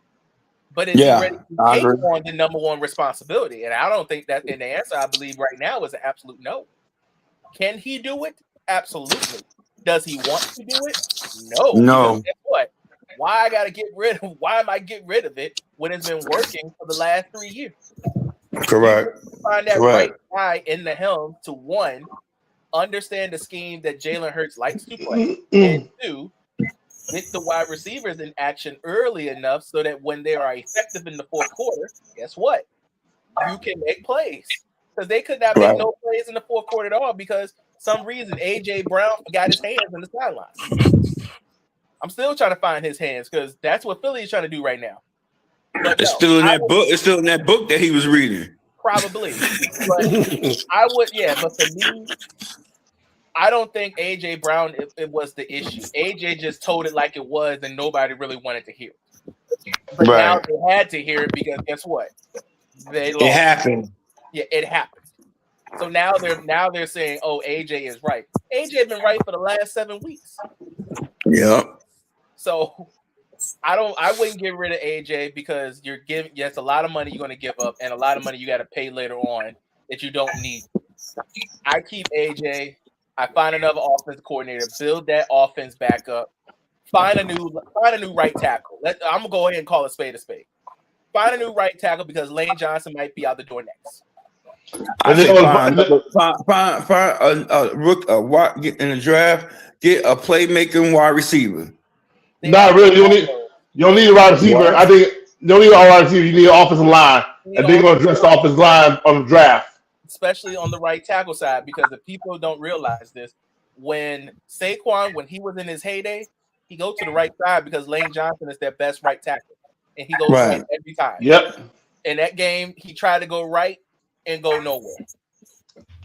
Speaker 8: but is he ready to take on the number 1 responsibility? And I don't think that. And the answer I believe right now is an absolute no. Can he do it? Absolutely. Does he want to do it? No. Guess what? Why am I getting rid of it when it's been working for the last 3 years?
Speaker 3: Correct.
Speaker 8: Find that right guy in the helm to 1, understand the scheme that Jalen Hurts likes to play, and 2, get the wide receivers in action early enough so that when they are effective in the fourth quarter, guess what? You can make plays. Because they could not make no plays in the fourth quarter at all because some reason AJ Brown got his hands in the sidelines. I'm still trying to find his hands because that's what Philly is trying to do right now. But
Speaker 3: it's still in that book. It's still in that book that he was reading.
Speaker 8: Probably. But but for me, I don't think AJ Brown it was the issue. AJ just told it like it was and nobody really wanted to hear it. But now they had to hear it because guess what? They lost.
Speaker 3: It happened.
Speaker 8: Yeah, it happened. So now they're saying, oh, AJ is right. AJ been right for the last 7 weeks.
Speaker 3: Yeah.
Speaker 8: So I wouldn't get rid of AJ because you're giving a lot of money you're going to give up and a lot of money you got to pay later on that you don't need. I keep AJ. I find another offense coordinator, build that offense back up. Find a new right tackle. I'm gonna go ahead and call a spade a spade. Find a new right tackle because Lane Johnson might be out the door next.
Speaker 3: I think find get in the draft, get a playmaking wide receiver.
Speaker 4: Not really. You don't need a wide receiver. I think you don't need a wide receiver. You need an offensive line, and they're going to address the offensive line on the draft.
Speaker 8: Especially on the right tackle side, because if people don't realize this, when Saquon, when he was in his heyday, he goes to the right side because Lane Johnson is their best right tackle, and he goes right every time.
Speaker 4: Yep.
Speaker 8: In that game, he tried to go right and go nowhere.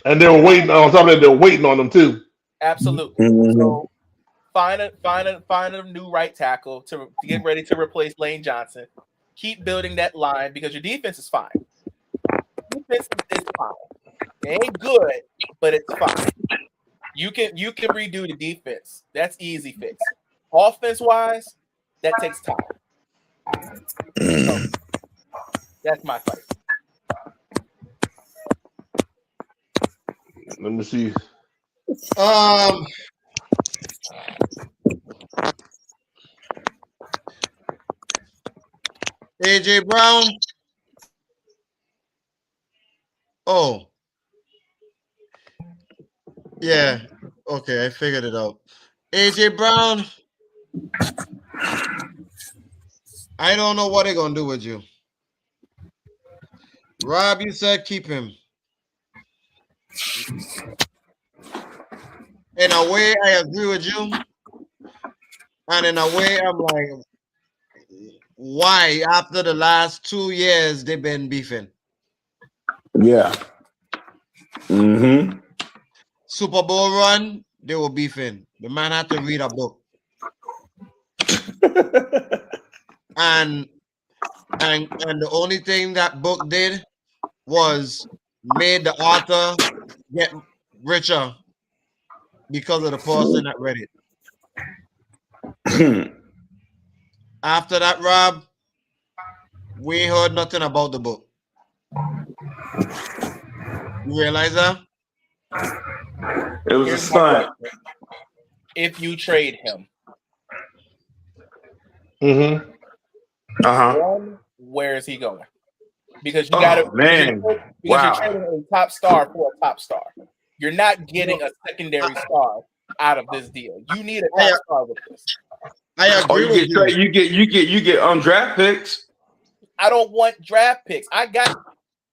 Speaker 4: And they were waiting on top of that. They were waiting on them too.
Speaker 8: Absolutely. Mm-hmm. So find a new right tackle to get ready to replace Lane Johnson. Keep building that line because your defense is fine. Defense is fine. It ain't good, but it's fine. You can redo the defense. That's easy fix. Offense wise, that takes time. So, that's my fight.
Speaker 4: Let me see.
Speaker 1: AJ Brown. Oh. Yeah. Okay, I figured it out. AJ Brown. I don't know what they're gonna do with you. Rob, you said keep him. In a way, I agree with you. And in a way, I'm like, why after the last 2 years they've been beefing?
Speaker 3: Yeah. Mm-hmm.
Speaker 1: Super Bowl run, they were beefing. The man had to read a book. and the only thing that book did was made the author get richer because of the person that read it. After that, Rob, we ain't heard nothing about the book. You realize that?
Speaker 3: It was a stunt.
Speaker 8: If you trade him, where is he going? Because you got to, you're trading a top star for a top star. You're not getting a secondary star out of this deal. You need a top star with this.
Speaker 1: I agree with you.
Speaker 3: You get draft picks.
Speaker 8: I don't want draft picks.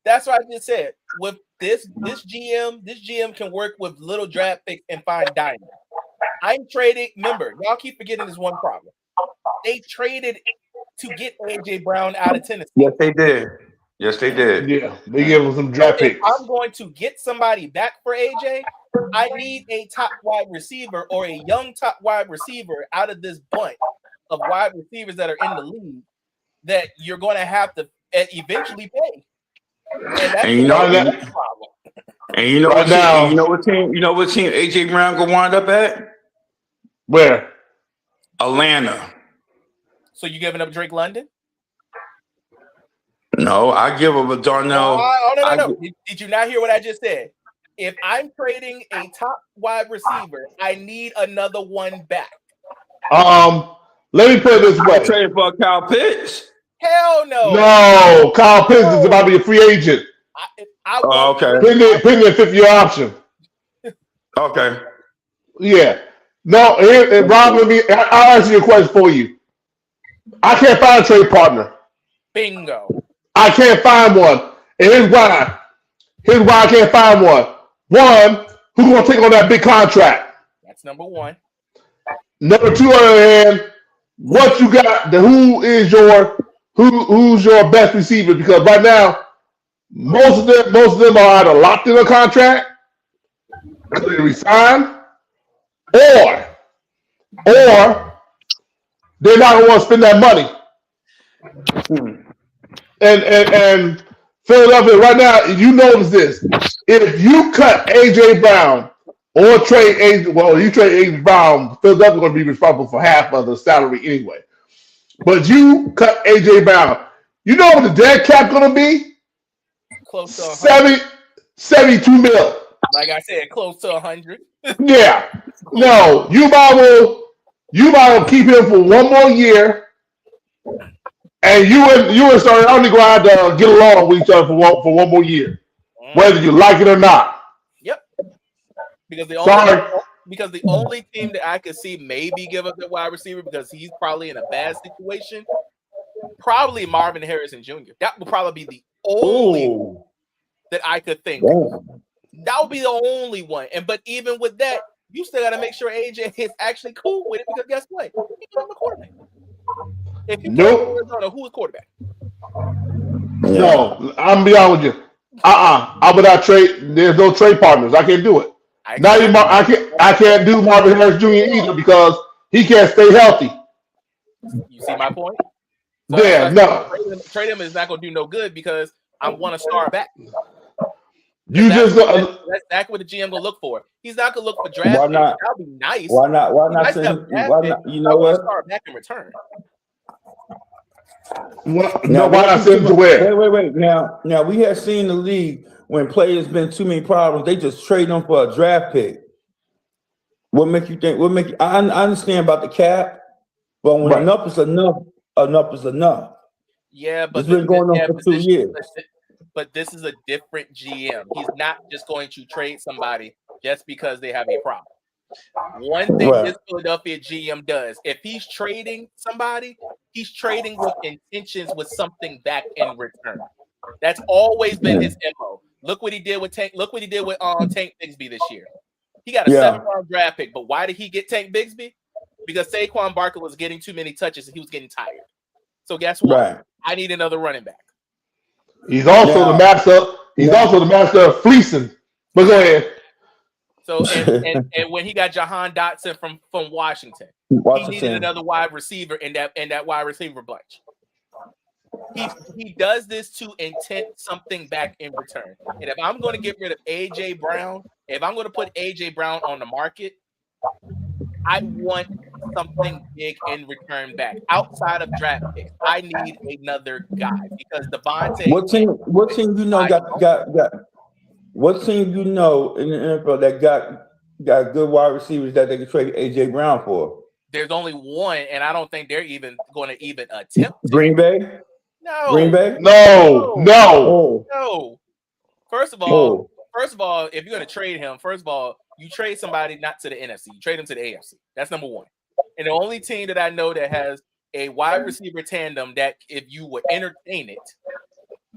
Speaker 8: That's what I just said. With this GM can work with little draft picks and find diamonds. I'm trading. Remember, y'all keep forgetting this one problem. They traded to get AJ Brown out of Tennessee.
Speaker 3: Yes, they did.
Speaker 4: Yeah, they gave him some draft picks.
Speaker 8: If I'm going to get somebody back for AJ, I need a top wide receiver or a young top wide receiver out of this bunch of wide receivers that are in the league that you're going to have to eventually pay. And you know
Speaker 3: what team AJ Brown gonna wind up at?
Speaker 4: Where?
Speaker 3: Atlanta.
Speaker 8: So you giving up Drake London?
Speaker 3: No, I give up a Darnell.
Speaker 8: No. Did you not hear what I just said? If I'm trading a top wide receiver, I need another one back.
Speaker 4: Let me put it this way.
Speaker 3: Trade for Kyle Pitts.
Speaker 8: Hell no.
Speaker 4: No, Kyle Pitts is about to be a free agent.
Speaker 3: Okay.
Speaker 4: Pending a 5th-year option.
Speaker 3: Okay.
Speaker 4: Yeah. No, Rob, I'll answer your question for you. I can't find a trade partner.
Speaker 8: Bingo.
Speaker 4: I can't find one. And here's why. I can't find one. One, who's going to take on that big contract?
Speaker 8: That's number one.
Speaker 4: Number two, on the other hand, what you got? Who's your best receiver? Because right now, most of them are either locked in a contract, they resign, or they're not going to want to spend that money. And Philadelphia right now, you notice this: if you cut AJ Brown or trade AJ Brown, Philadelphia's going to be responsible for half of the salary anyway. But you cut AJ Brown, you know what the dead cap going to be?
Speaker 8: Close to
Speaker 4: 72 mil.
Speaker 8: Like I said, close to 100.
Speaker 4: Yeah. No, you might well keep him for one more year, and you and Sirianni going to have to get along with each other for one more year, whether you like it or not.
Speaker 8: Yep. Because the only team that I could see maybe give up the wide receiver because he's probably in a bad situation, probably Marvin Harrison Jr. That would probably be the only one that I could think of. That would be the only one. But even with that, you still got to make sure AJ is actually cool with it because guess what? He's not the quarterback. If you Arizona, who is quarterback?
Speaker 4: No, I'm gonna be honest with you. I would not trade. There's no trade partners. I can't do it. I can't do Marvin Harris Jr. either because he can't stay healthy.
Speaker 8: You see my point?
Speaker 4: So no.
Speaker 8: Trade him is not going to do no good because I want to start back.
Speaker 4: You just go.
Speaker 8: That's exactly what the GM gonna look for. He's not gonna look for draft
Speaker 3: Why
Speaker 8: picks.
Speaker 3: not?
Speaker 8: That'll be nice.
Speaker 3: Why not? Why not
Speaker 8: Nice to
Speaker 3: send?
Speaker 8: have draft
Speaker 3: Why
Speaker 8: picks.
Speaker 3: not? You know
Speaker 8: I want
Speaker 3: what?
Speaker 8: to start back in return.
Speaker 4: No, why not send him to where?
Speaker 3: Wait. Now we have seen the league when players been too many problems, they just trade them for a draft pick. What make you think? What make you? I understand about the cap, but when enough is enough, enough is enough.
Speaker 8: Yeah, but
Speaker 3: it's been going on for 2 years.
Speaker 8: But this is a different GM. He's not just going to trade somebody just because they have a problem. One thing this Philadelphia GM does, if he's trading somebody, he's trading with intentions with something back in return. That's always been his MO. Look what he did with Tank. Look what he did with Tank Bigsby this year. He got a 7th-round draft pick, but why did he get Tank Bigsby? Because Saquon Barkley was getting too many touches and he was getting tired. So guess what? I need another running back.
Speaker 4: He's also the master. He's also the master of fleecing. But go ahead.
Speaker 8: So and when he got Jahan Dotson from Washington, he needed another wide receiver in that wide receiver bunch. He does this to intent something back in return. And if I'm going to get rid of AJ Brown, if I'm going to put AJ Brown on the market, I want something big in return back outside of draft picks. I need another guy because Devontae.
Speaker 3: What team you know got what team you know in the NFL that got good wide receivers that they can trade AJ Brown for?
Speaker 8: There's only one, and I don't think they're even going to even attempt.
Speaker 3: Green Bay?
Speaker 8: No.
Speaker 3: Green Bay?
Speaker 4: No.
Speaker 8: First of all, if you're going to trade him, first of all, you trade somebody not to the NFC. You trade him to the AFC. That's number one. And the only team that I know that has a wide receiver tandem that if you would entertain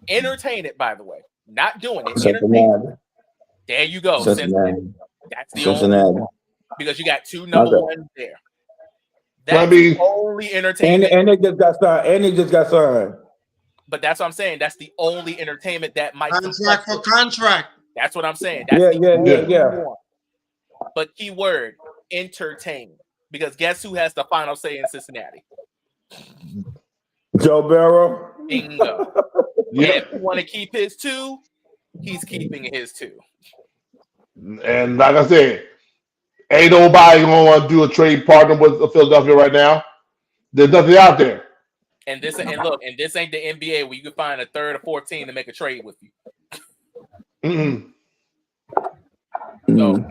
Speaker 8: it, by the way, not doing it, entertain it. There you go. Cincinnati. That's the only one. Because you got two number ones there. That's the only entertainment.
Speaker 3: And they just got signed.
Speaker 8: But that's what I'm saying. That's the only entertainment that might
Speaker 1: contract for contract.
Speaker 8: That's what I'm saying. That's
Speaker 3: yeah.
Speaker 8: But key word, entertain. Because guess who has the final say in Cincinnati?
Speaker 3: Joe Burrow.
Speaker 8: Bingo. If you want to keep his 2, he's keeping his 2.
Speaker 4: And like I said, ain't nobody going to do a trade partner with Philadelphia right now. There's nothing out there.
Speaker 8: And this ain't the NBA where you can find a 3rd or 4th team to make a trade with you. So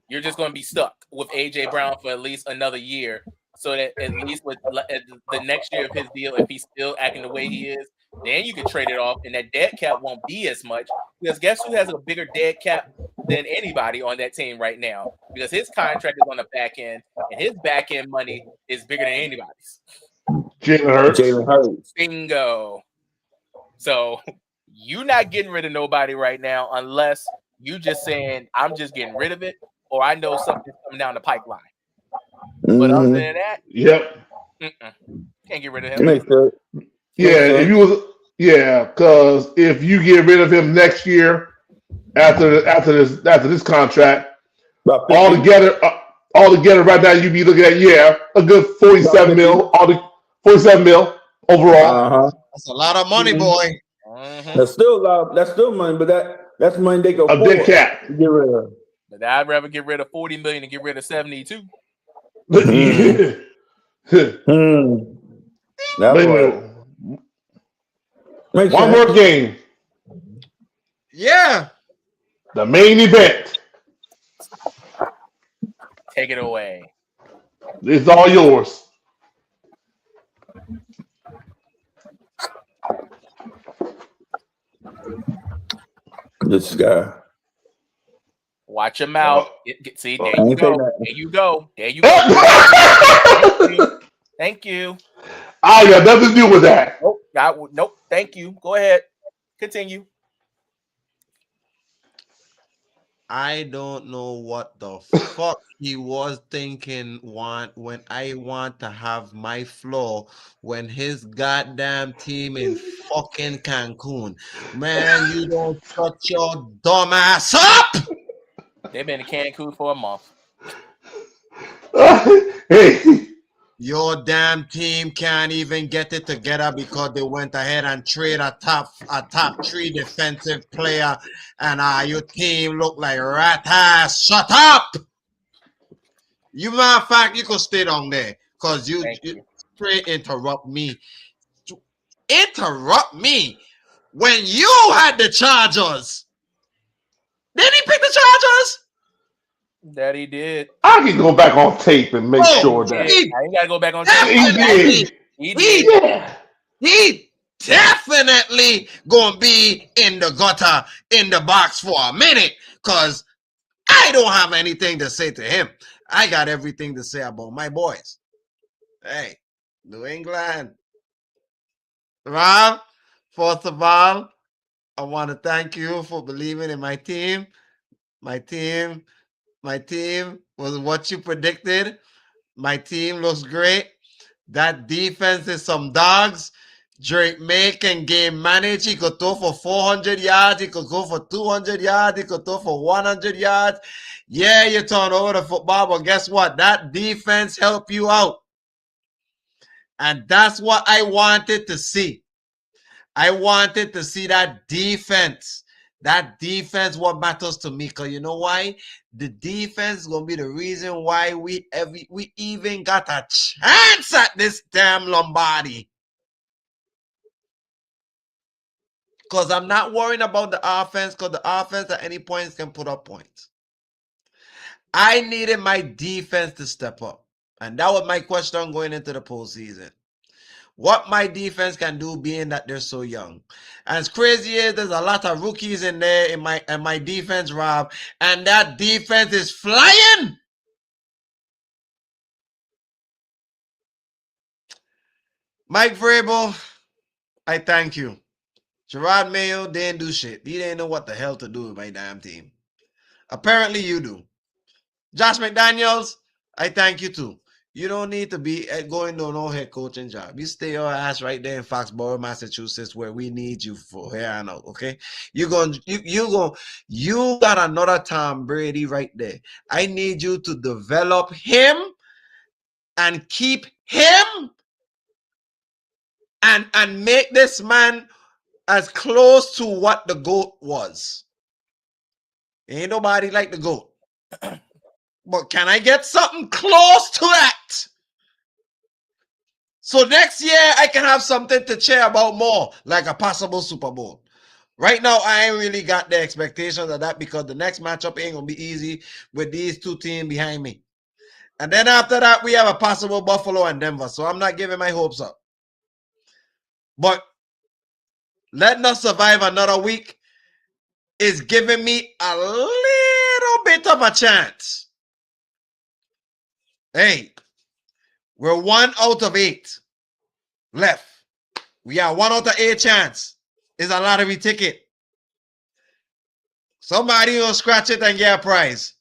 Speaker 8: you're just going to be stuck with AJ Brown for at least another year. So that at least with the next year of his deal, if he's still acting the way he is, then you can trade it off, and that dead cap won't be as much. Because guess who has a bigger dead cap than anybody on that team right now? Because his contract is on the back end, and his back end money is bigger than anybody's.
Speaker 4: Jalen Hurts.
Speaker 8: Bingo. So you're not getting rid of nobody right now unless you just saying, I'm just getting rid of it, or I know something's coming down the pipeline. But other than that, can't get rid of him.
Speaker 4: Because if you get rid of him next year after this contract, all together right now you'd be looking at a good 47 mil, 47 mil overall.
Speaker 1: That's a lot of money, boy.
Speaker 3: That's still a lot. That's still money, but that's money they go
Speaker 4: a big cap.
Speaker 3: Get rid of.
Speaker 8: But I'd rather get rid of 40 million and get rid of 72.
Speaker 4: One more game.
Speaker 1: Yeah.
Speaker 4: The main event.
Speaker 8: Take it away.
Speaker 4: It's all yours.
Speaker 3: This guy.
Speaker 8: Watch your mouth. See, there you go. There you go. There you go. Thank you.
Speaker 4: I got nothing to do with that.
Speaker 8: Nope. Thank you. Go ahead. Continue.
Speaker 1: I don't know what the fuck he was thinking when I want to have my floor when his goddamn team in fucking Cancun. Man, you don't shut your dumb ass up!
Speaker 8: They've been in Cancun for a month.
Speaker 4: Hey,
Speaker 1: Your damn team can't even get it together because they went ahead and trade a top 3 defensive player, and your team look like rat ass. Shut up! You matter of fact, you could stay down there because you straight interrupt me. Interrupt me when you had the Chargers. Did he pick the Chargers?
Speaker 8: That he did.
Speaker 4: I can go back on tape and make sure that
Speaker 8: I ain't gotta go back on
Speaker 4: he did.
Speaker 8: He did.
Speaker 4: Yeah.
Speaker 1: He definitely gonna be in the gutter, in the box for a minute, because I don't have anything to say to him. I got everything to say about my boys. Hey, New England. Rob, first of all, I want to thank you for believing in my team. My team was what you predicted. My team looks great. That defense is some dogs. Drake May can game manage. He could throw for 400 yards. He could go for 200 yards. He could throw for 100 yards. Yeah, you turn over the football, but guess what? That defense helped you out. And that's what I wanted to see. I wanted to see that defense. That defense, what matters to me. Because you know why? The defense is going to be the reason why we even got a chance at this damn Lombardi. Because I'm not worrying about the offense, because the offense at any point can put up points. I needed my defense to step up. And that was my question going into the postseason. What my defense can do, being that they're so young. As crazy as there's a lot of rookies in there in my defense, Rob, and that defense is flying. Mike Vrabel, I thank you. Gerard Mayo didn't do shit. He didn't know what the hell to do with my damn team. Apparently you do. Josh McDaniels, I thank you too. You don't need to be going to no head coaching job. You stay your ass right there in Foxborough, Massachusetts, where we need you for here and out. Okay, you got another Tom Brady right there. I need you to develop him and keep him and make this man as close to what the GOAT was. Ain't nobody like the GOAT. But can I get something close to that? So next year, I can have something to cheer about more, like a possible Super Bowl. Right now, I ain't really got the expectations of that because the next matchup ain't going to be easy with these two teams behind me. And then after that, we have a possible Buffalo and Denver. So I'm not giving my hopes up. But letting us survive another week is giving me a little bit of a chance. Hey, we're 1 out of 8 left. We have 1 out of 8 chance. It's a lottery ticket. Somebody will scratch it and get a prize.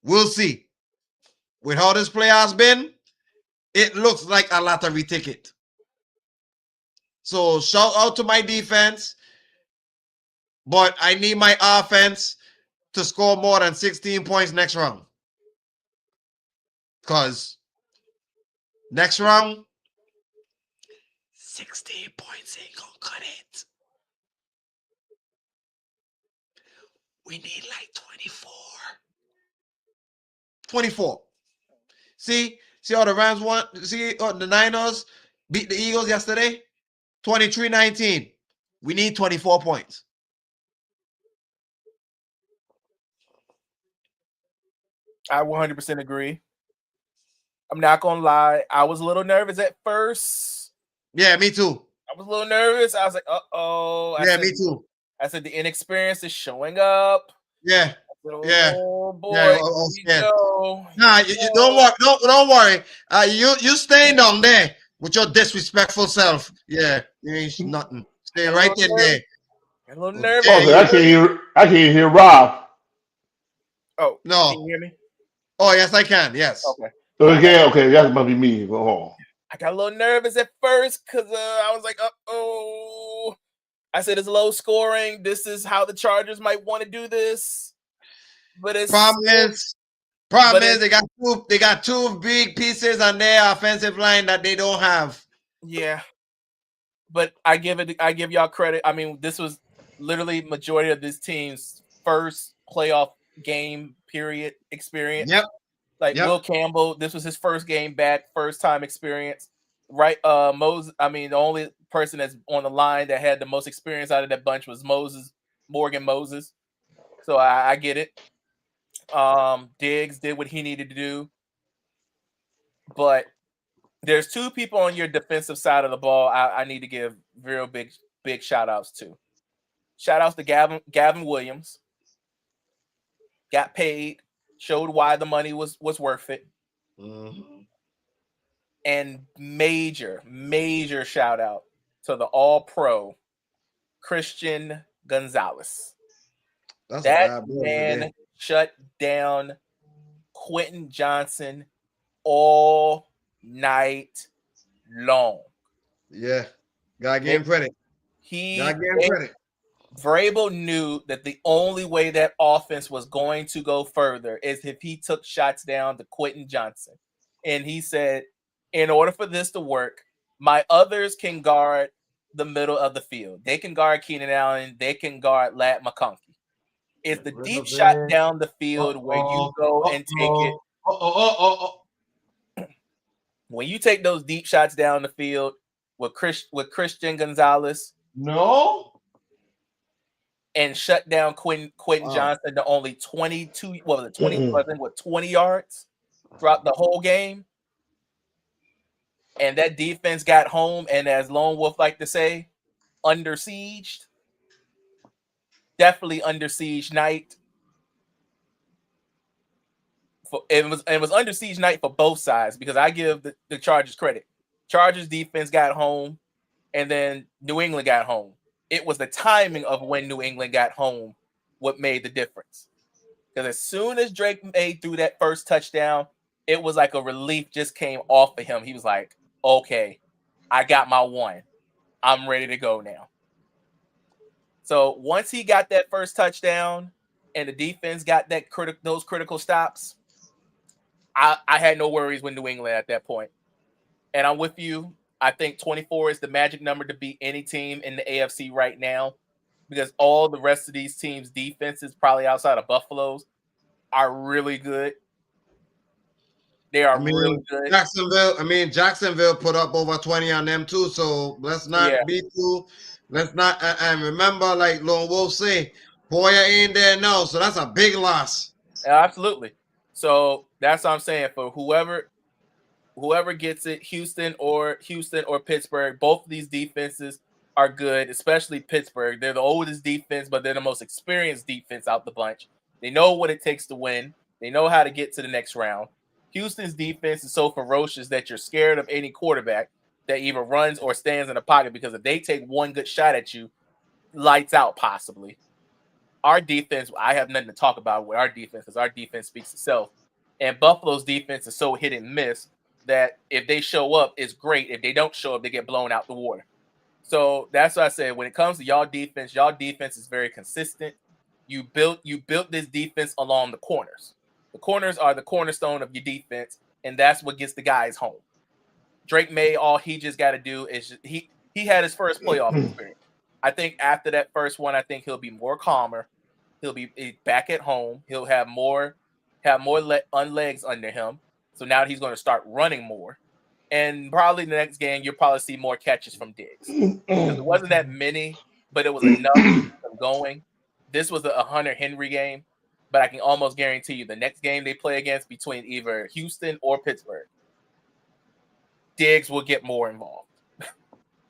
Speaker 1: We'll see. With how this playoff's been, it looks like a lottery ticket. So shout out to my defense, but I need my offense to score more than 16 points next round. Because next round, 16 points ain't gonna cut it. We need like 24. 24. See how the Rams won? See the Niners beat the Eagles yesterday? 23-19. We need 24 points.
Speaker 8: I 100% agree. I'm not going to lie. I was a little nervous at first.
Speaker 1: Yeah, me too.
Speaker 8: I was a little nervous. I was like, uh-oh.
Speaker 1: Me too.
Speaker 8: I said, the inexperience is showing up.
Speaker 1: Yeah.
Speaker 8: Said, oh, boy.
Speaker 1: Yeah, Nah, you don't worry. Don't worry. You staying down there with your disrespectful self. Yeah, you ain't nothing. Stay right in there.
Speaker 8: A little nervous.
Speaker 4: I can't hear Rob.
Speaker 8: Oh,
Speaker 1: no.
Speaker 8: Can you hear me?
Speaker 4: Oh, yes, I can. Yes.
Speaker 8: Okay.
Speaker 4: Okay, that must be me. Go on.
Speaker 8: I got a little nervous at first because I was like, uh-oh. I said it's low scoring. This is how the Chargers might want to do this. But it's
Speaker 1: problem Problem is they got two big pieces on their offensive line that they don't have.
Speaker 8: Yeah. But I give y'all credit. I mean, this was literally majority of this team's first playoff game period experience.
Speaker 1: Yep.
Speaker 8: Like Will Campbell, this was his first game back, first time experience. Right. Moses, I mean, the only person that's on the line that had the most experience out of that bunch was Morgan Moses. So I get it. Diggs did what he needed to do. But there's two people on your defensive side of the ball I need to give real big shout outs to. Shout outs to Gavin Williams. Got paid, showed why the money was worth it.
Speaker 1: Mm-hmm.
Speaker 8: And major shout out to the all-pro Christian Gonzalez. That man shut down Quentin Johnson all night long.
Speaker 1: Yeah. Gotta give him credit.
Speaker 8: Vrabel knew that the only way that offense was going to go further is if he took shots down to Quentin Johnson. And he said, in order for this to work, my others can guard the middle of the field. They can guard Keenan Allen. They can guard Lat McConkey. It's the deep shot down the field where you go and take it. When you take those deep shots down the field with Christian Gonzalez.
Speaker 1: No.
Speaker 8: And shut down Quentin Johnson to only 22, 20 yards throughout the whole game. And that defense got home, and as Lone Wolf like to say, under siege. Definitely under siege night. It was under siege night for both sides because I give the Chargers credit. Chargers defense got home, and then New England got home. It was the timing of when New England got home what made the difference. Because as soon as Drake threw that first touchdown, it was like a relief just came off of him. He was like, okay, I got my one. I'm ready to go now. So once he got that first touchdown and the defense got those critical stops, I had no worries with New England at that point. And I'm with you. I think 24 is the magic number to beat any team in the AFC right now because all the rest of these teams' defenses, probably outside of Buffalo's, are really good. They are really good.
Speaker 1: Jacksonville put up over 20 on them too, so let's not be too. Let's not. And remember, like Lone Wolf say, Boyer ain't there now, so that's a big loss.
Speaker 8: Absolutely. So that's what I'm saying. For whoever gets it, Houston or Pittsburgh, both of these defenses are good, especially Pittsburgh. They're the oldest defense, but they're the most experienced defense out the bunch. They know what it takes to win. They know how to get to the next round. Houston's defense is so ferocious that you're scared of any quarterback that either runs or stands in the pocket because if they take one good shot at you, lights out possibly. Our defense, I have nothing to talk about with our defense because our defense speaks itself. And Buffalo's defense is so hit and miss that if they show up, it's great. If they don't show up, they get blown out the water. So that's what I said. When it comes to y'all defense is very consistent. You built this defense along the corners. The corners are the cornerstone of your defense, and that's what gets the guys home. Drake May, all he just got to do is he had his first playoff experience. I think after that first one, I think he'll be more calmer. He'll be back at home. He'll have more legs under him. So now he's going to start running more. And probably the next game, you'll probably see more catches from Diggs. It wasn't that many, but it was enough to keep them going. This was a Hunter Henry game, but I can almost guarantee you the next game they play against between either Houston or Pittsburgh, Diggs will get more involved.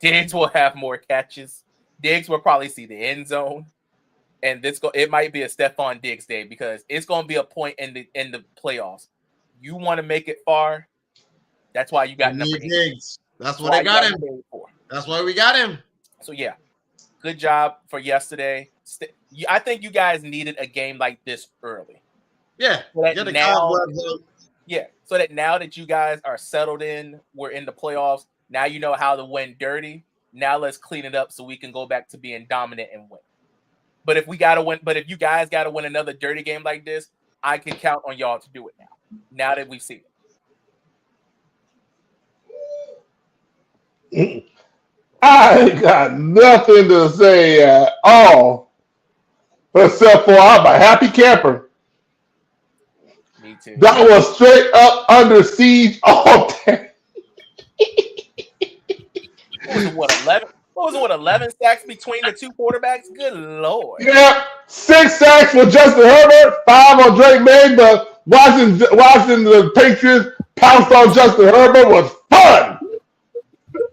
Speaker 8: Diggs will have more catches. Diggs will probably see the end zone. And it might be a Stephon Diggs day because it's going to be a point in the playoffs. You want to make it far. That's why you got number 8.
Speaker 1: Diggs. That's why they got him. That's why we got him.
Speaker 8: So yeah, good job for yesterday. I think you guys needed a game like this early.
Speaker 1: Yeah.
Speaker 8: So that now that you guys are settled in, we're in the playoffs. Now you know how to win dirty. Now let's clean it up so we can go back to being dominant and win. But if you guys gotta win another dirty game like this, I can count on y'all to do it now. Now that we've seen
Speaker 4: I ain't got nothing to say at all, except for I'm a happy camper.
Speaker 8: it. Me too.
Speaker 4: That was straight up under siege all day.
Speaker 8: What was it? What 11? What was it? What 11 sacks between the two quarterbacks? Good lord.
Speaker 4: Yeah, 6 sacks for Justin Herbert, 5 on Drake May, but watching the Patriots pounce on Justin Herbert was fun.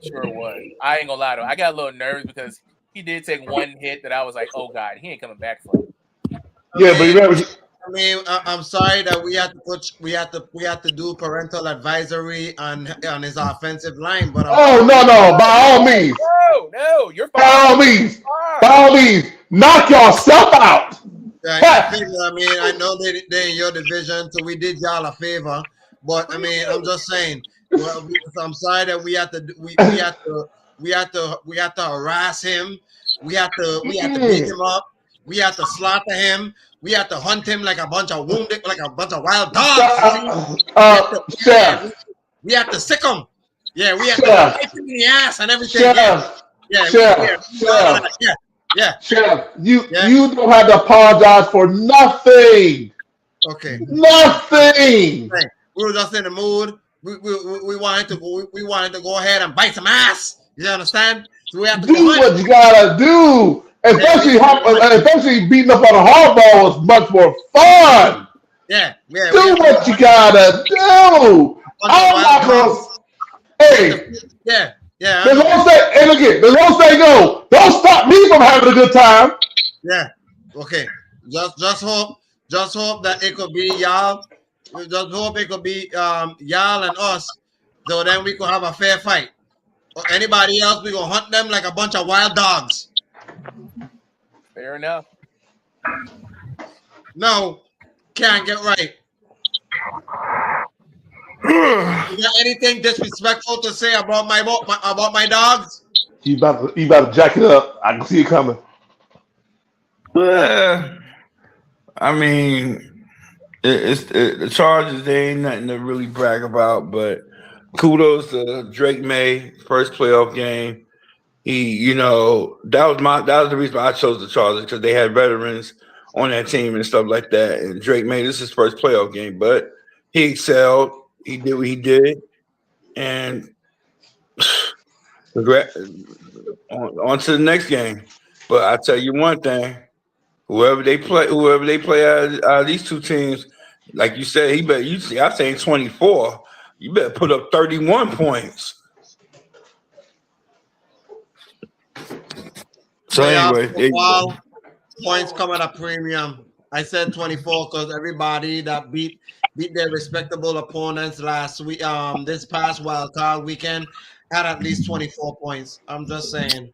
Speaker 8: Sure was. I ain't gonna lie to him. I got a little nervous because he did take one hit that I was like, oh god, he ain't coming back from.
Speaker 4: Yeah, but remember,
Speaker 1: I mean, I'm sorry that we have to do parental advisory on his offensive line, but
Speaker 4: no, by all means,
Speaker 8: No, you're fine.
Speaker 4: by all means, knock yourself out.
Speaker 1: I mean, I know they're in your division, so we did y'all a favor. But I mean, I'm just saying. Well, I'm sorry that we have to harass him. We have to beat him up. We have to slaughter him. We have to hunt him like a bunch of wild dogs. We have to sick him. Yeah, we have to bite him in the ass and everything.
Speaker 4: Chef, you don't have to apologize for nothing.
Speaker 1: Okay.
Speaker 4: Nothing.
Speaker 1: We were just in the mood. We wanted to go ahead and bite some ass. You understand? So we have to
Speaker 4: do what you gotta do. Especially beating up on a hardball was much more fun.
Speaker 1: Yeah.
Speaker 4: Do what you gotta do. I'm not gonna. Hey.
Speaker 1: Yeah.
Speaker 4: There's one say, hey, look here. There's one say, no. Don't stop me from having a good time.
Speaker 1: Yeah. Okay. Just hope that it could be y'all. Just hope it could be y'all and us. So then we could have a fair fight. Or anybody else, we gonna hunt them like a bunch of wild dogs.
Speaker 8: Fair enough.
Speaker 1: No, can't get right. You got anything disrespectful to say about my dogs?
Speaker 4: You about to jack it up. I can see it coming.
Speaker 3: I mean, the Chargers, they ain't nothing to really brag about, but kudos to Drake May, first playoff game. That was the reason why I chose the Chargers, because they had veterans on that team and stuff like that. And Drake May, this is his first playoff game, but he excelled. He did what he did, and on to the next game. But I tell you one thing: whoever they play out of these two teams, like you said, I'm saying 24. You better put up 31 points. So anyway,
Speaker 1: points come at a premium. I said 24 because everybody that beat their respectable opponents this past wild card weekend had at least 24 points. I'm just saying,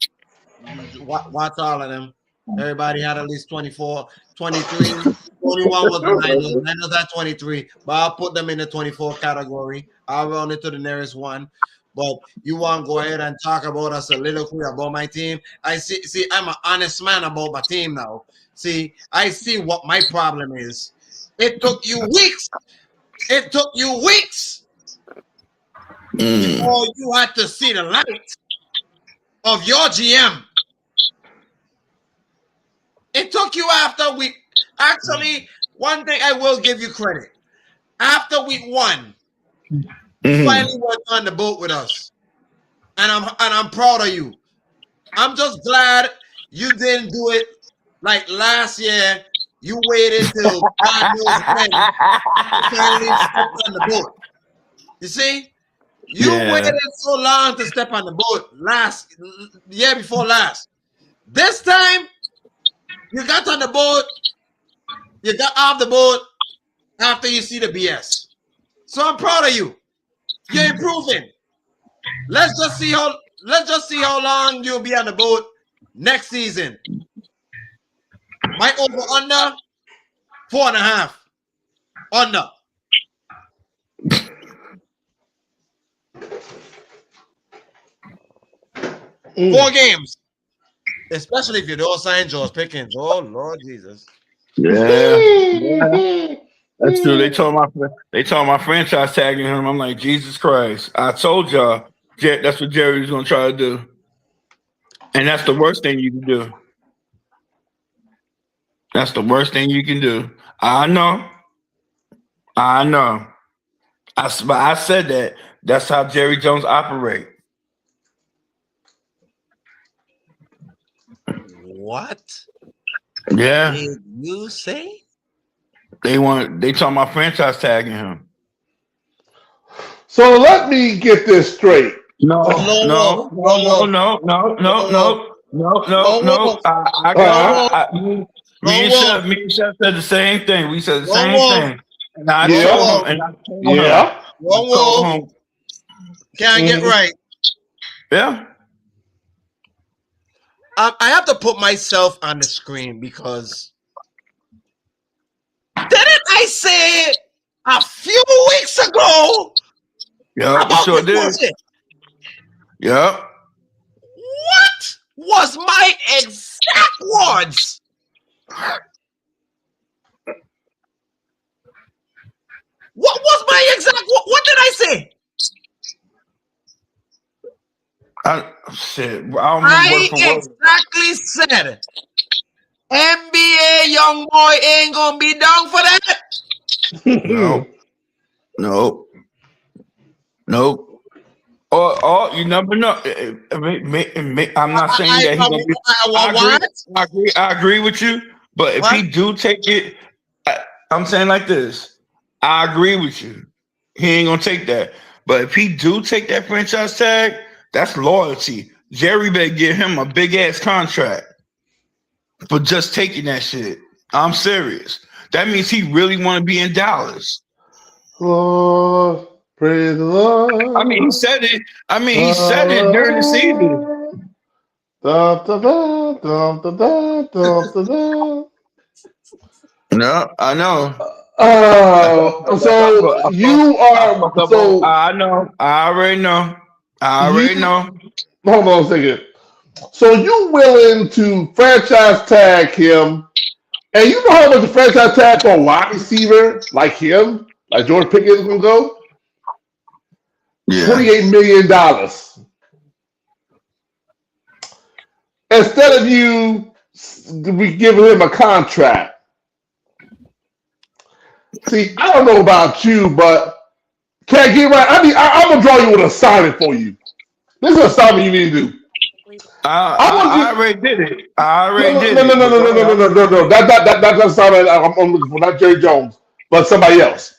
Speaker 1: watch all of them. Everybody had at least 24, 23, 21 was the Niners. Niners at 23, but I'll put them in the 24 category. I'll round it to the nearest one. But you want to go ahead and talk about us a little bit about my team? I see. I'm an honest man about my team now. See, I see what my problem is. It took you weeks. Before you had to see the light of your GM. It took you after we actually. One thing I will give you credit. After week 1. Finally worked on the boat with us, and I'm proud of you. I'm just glad you didn't do it like last year. You waited till God knows when to finally step on the boat. You see, you waited so long to step on the boat year before last. This time, you got on the boat. You got off the boat after you see the BS. So I'm proud of you. You're improving. Let's just see how long you'll be on the boat next season. My over under 4.5. Under. 4 games. Especially if you don't sign George Pickens. Oh Lord Jesus.
Speaker 3: Yeah. That's true. They told my franchise tagging him. I'm like, Jesus Christ! I told y'all that's what Jerry's gonna try to do, and that's the worst thing you can do. That's the worst thing you can do. I know. But I said that. That's how Jerry Jones operate.
Speaker 2: What
Speaker 3: Yeah,
Speaker 2: did you say?
Speaker 3: they talking about franchise tagging him.
Speaker 4: So let me get this straight.
Speaker 3: No.
Speaker 1: Lone Wolf.
Speaker 3: Me and Chef said the same thing. We said the
Speaker 1: Lone
Speaker 3: same
Speaker 1: Wolf.
Speaker 3: thing. And I
Speaker 4: Yeah.
Speaker 3: told him,
Speaker 4: Yeah.
Speaker 1: Lone Wolf. Can't get right.
Speaker 3: Yeah.
Speaker 1: I have to put myself on the screen because didn't I say a few weeks ago
Speaker 3: Yeah,
Speaker 1: about
Speaker 3: sure
Speaker 1: this
Speaker 3: did.
Speaker 1: bullshit?
Speaker 3: Yeah.
Speaker 1: What was my exact words? What was my exact? What did I say?
Speaker 3: I don't remember word for word.
Speaker 1: Exactly said NBA young boy ain't gonna be down for that.
Speaker 3: Nope. Or you never know. I'm not saying that he's gonna be. I agree with you, but if he do take it, I'm saying like this. I agree with you. He ain't gonna take that. But if he do take that franchise tag, that's loyalty. Jerry better give him a big ass contract for just taking that shit. I'm serious. That means he really want to be in Dallas.
Speaker 4: Lord, praise the Lord.
Speaker 3: I mean, he said it. He said it during the season.
Speaker 4: Da, da, da, da, da, da, da, da.
Speaker 3: No, I know.
Speaker 4: So you are. So
Speaker 3: I know. I already know.
Speaker 4: Hold on a second. So you willing to franchise tag him? And you know how much the franchise tag for a wide receiver like him, like George Pickens, is gonna go?
Speaker 3: Yeah.
Speaker 4: $28 million. Instead of you giving him a contract. See, I don't know about you, but can't get right. I'm gonna draw you an assignment for you. This is an assignment you need to do.
Speaker 3: I already did it.
Speaker 4: No. That's an assignment I'm looking for, not Jerry Jones, but somebody else.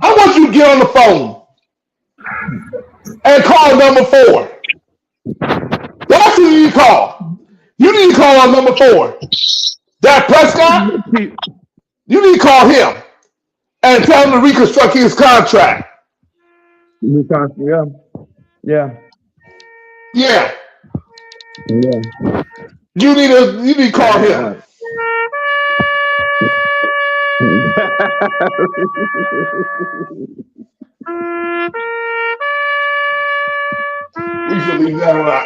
Speaker 4: I want you to get on the phone and call number 4. That's who you need to call. You need to call on number 4. Dak Prescott, you need to call him and tell him to reconstruct his contract.
Speaker 3: Yeah.
Speaker 4: Yeah. You need to call him.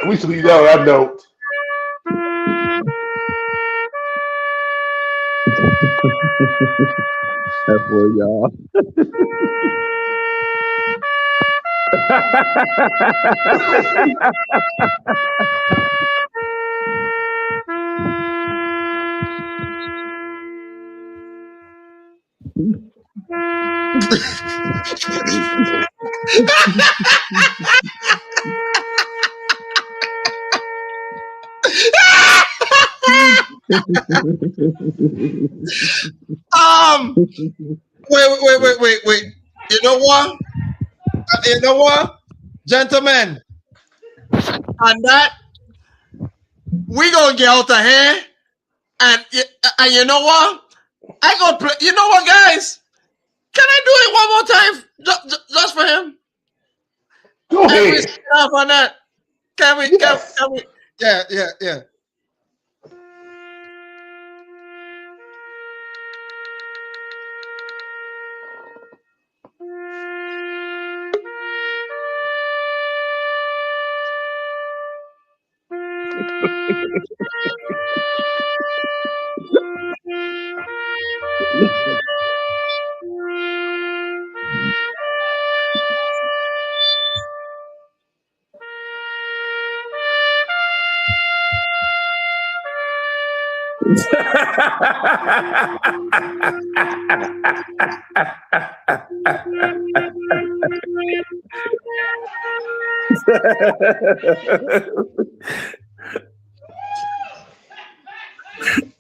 Speaker 4: We should leave that on that note.
Speaker 3: That's for y'all.
Speaker 1: Wait. You know what? Gentlemen, on that, we gonna get out of here. And you know what? I gonna play. You know what, guys? Can I do it one more time, just for him?
Speaker 4: Go ahead.
Speaker 1: Off on that. Can we?
Speaker 4: Yes.
Speaker 1: Can we? Yeah.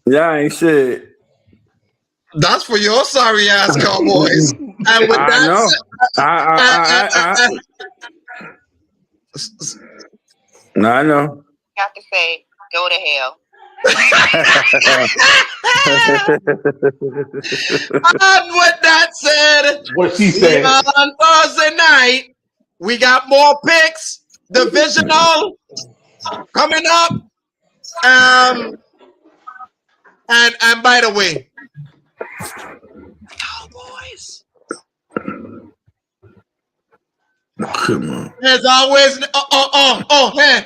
Speaker 9: Y'all ain't shit.
Speaker 1: That's for your sorry ass Cowboys. And with
Speaker 9: I know. I know.
Speaker 7: Got to say, go to hell.
Speaker 1: And with that said,
Speaker 4: What she said.
Speaker 1: on Thursday night, we got more picks. Divisional coming up. And by the way, Cowboys.
Speaker 9: Come on.
Speaker 1: There's always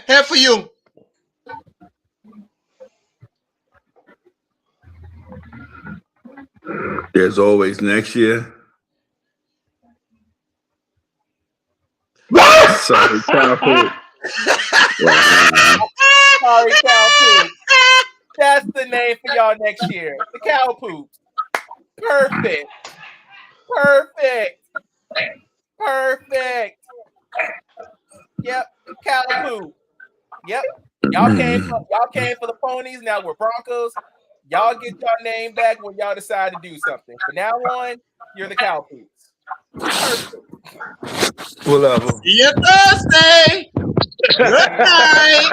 Speaker 1: here for you.
Speaker 9: There's always next year. Sorry, Cowboys. Wow.
Speaker 8: Sorry, Cow Poops. That's the name for y'all next year. The Cow Poops. Perfect. Yep, Cow Poop. Yep. Y'all came for the ponies. Now we're Broncos. Y'all get your name back when y'all decide to do something. From now on, you're the Cow Poops. Perfect.
Speaker 9: Whatever.
Speaker 1: See you Thursday. Good night.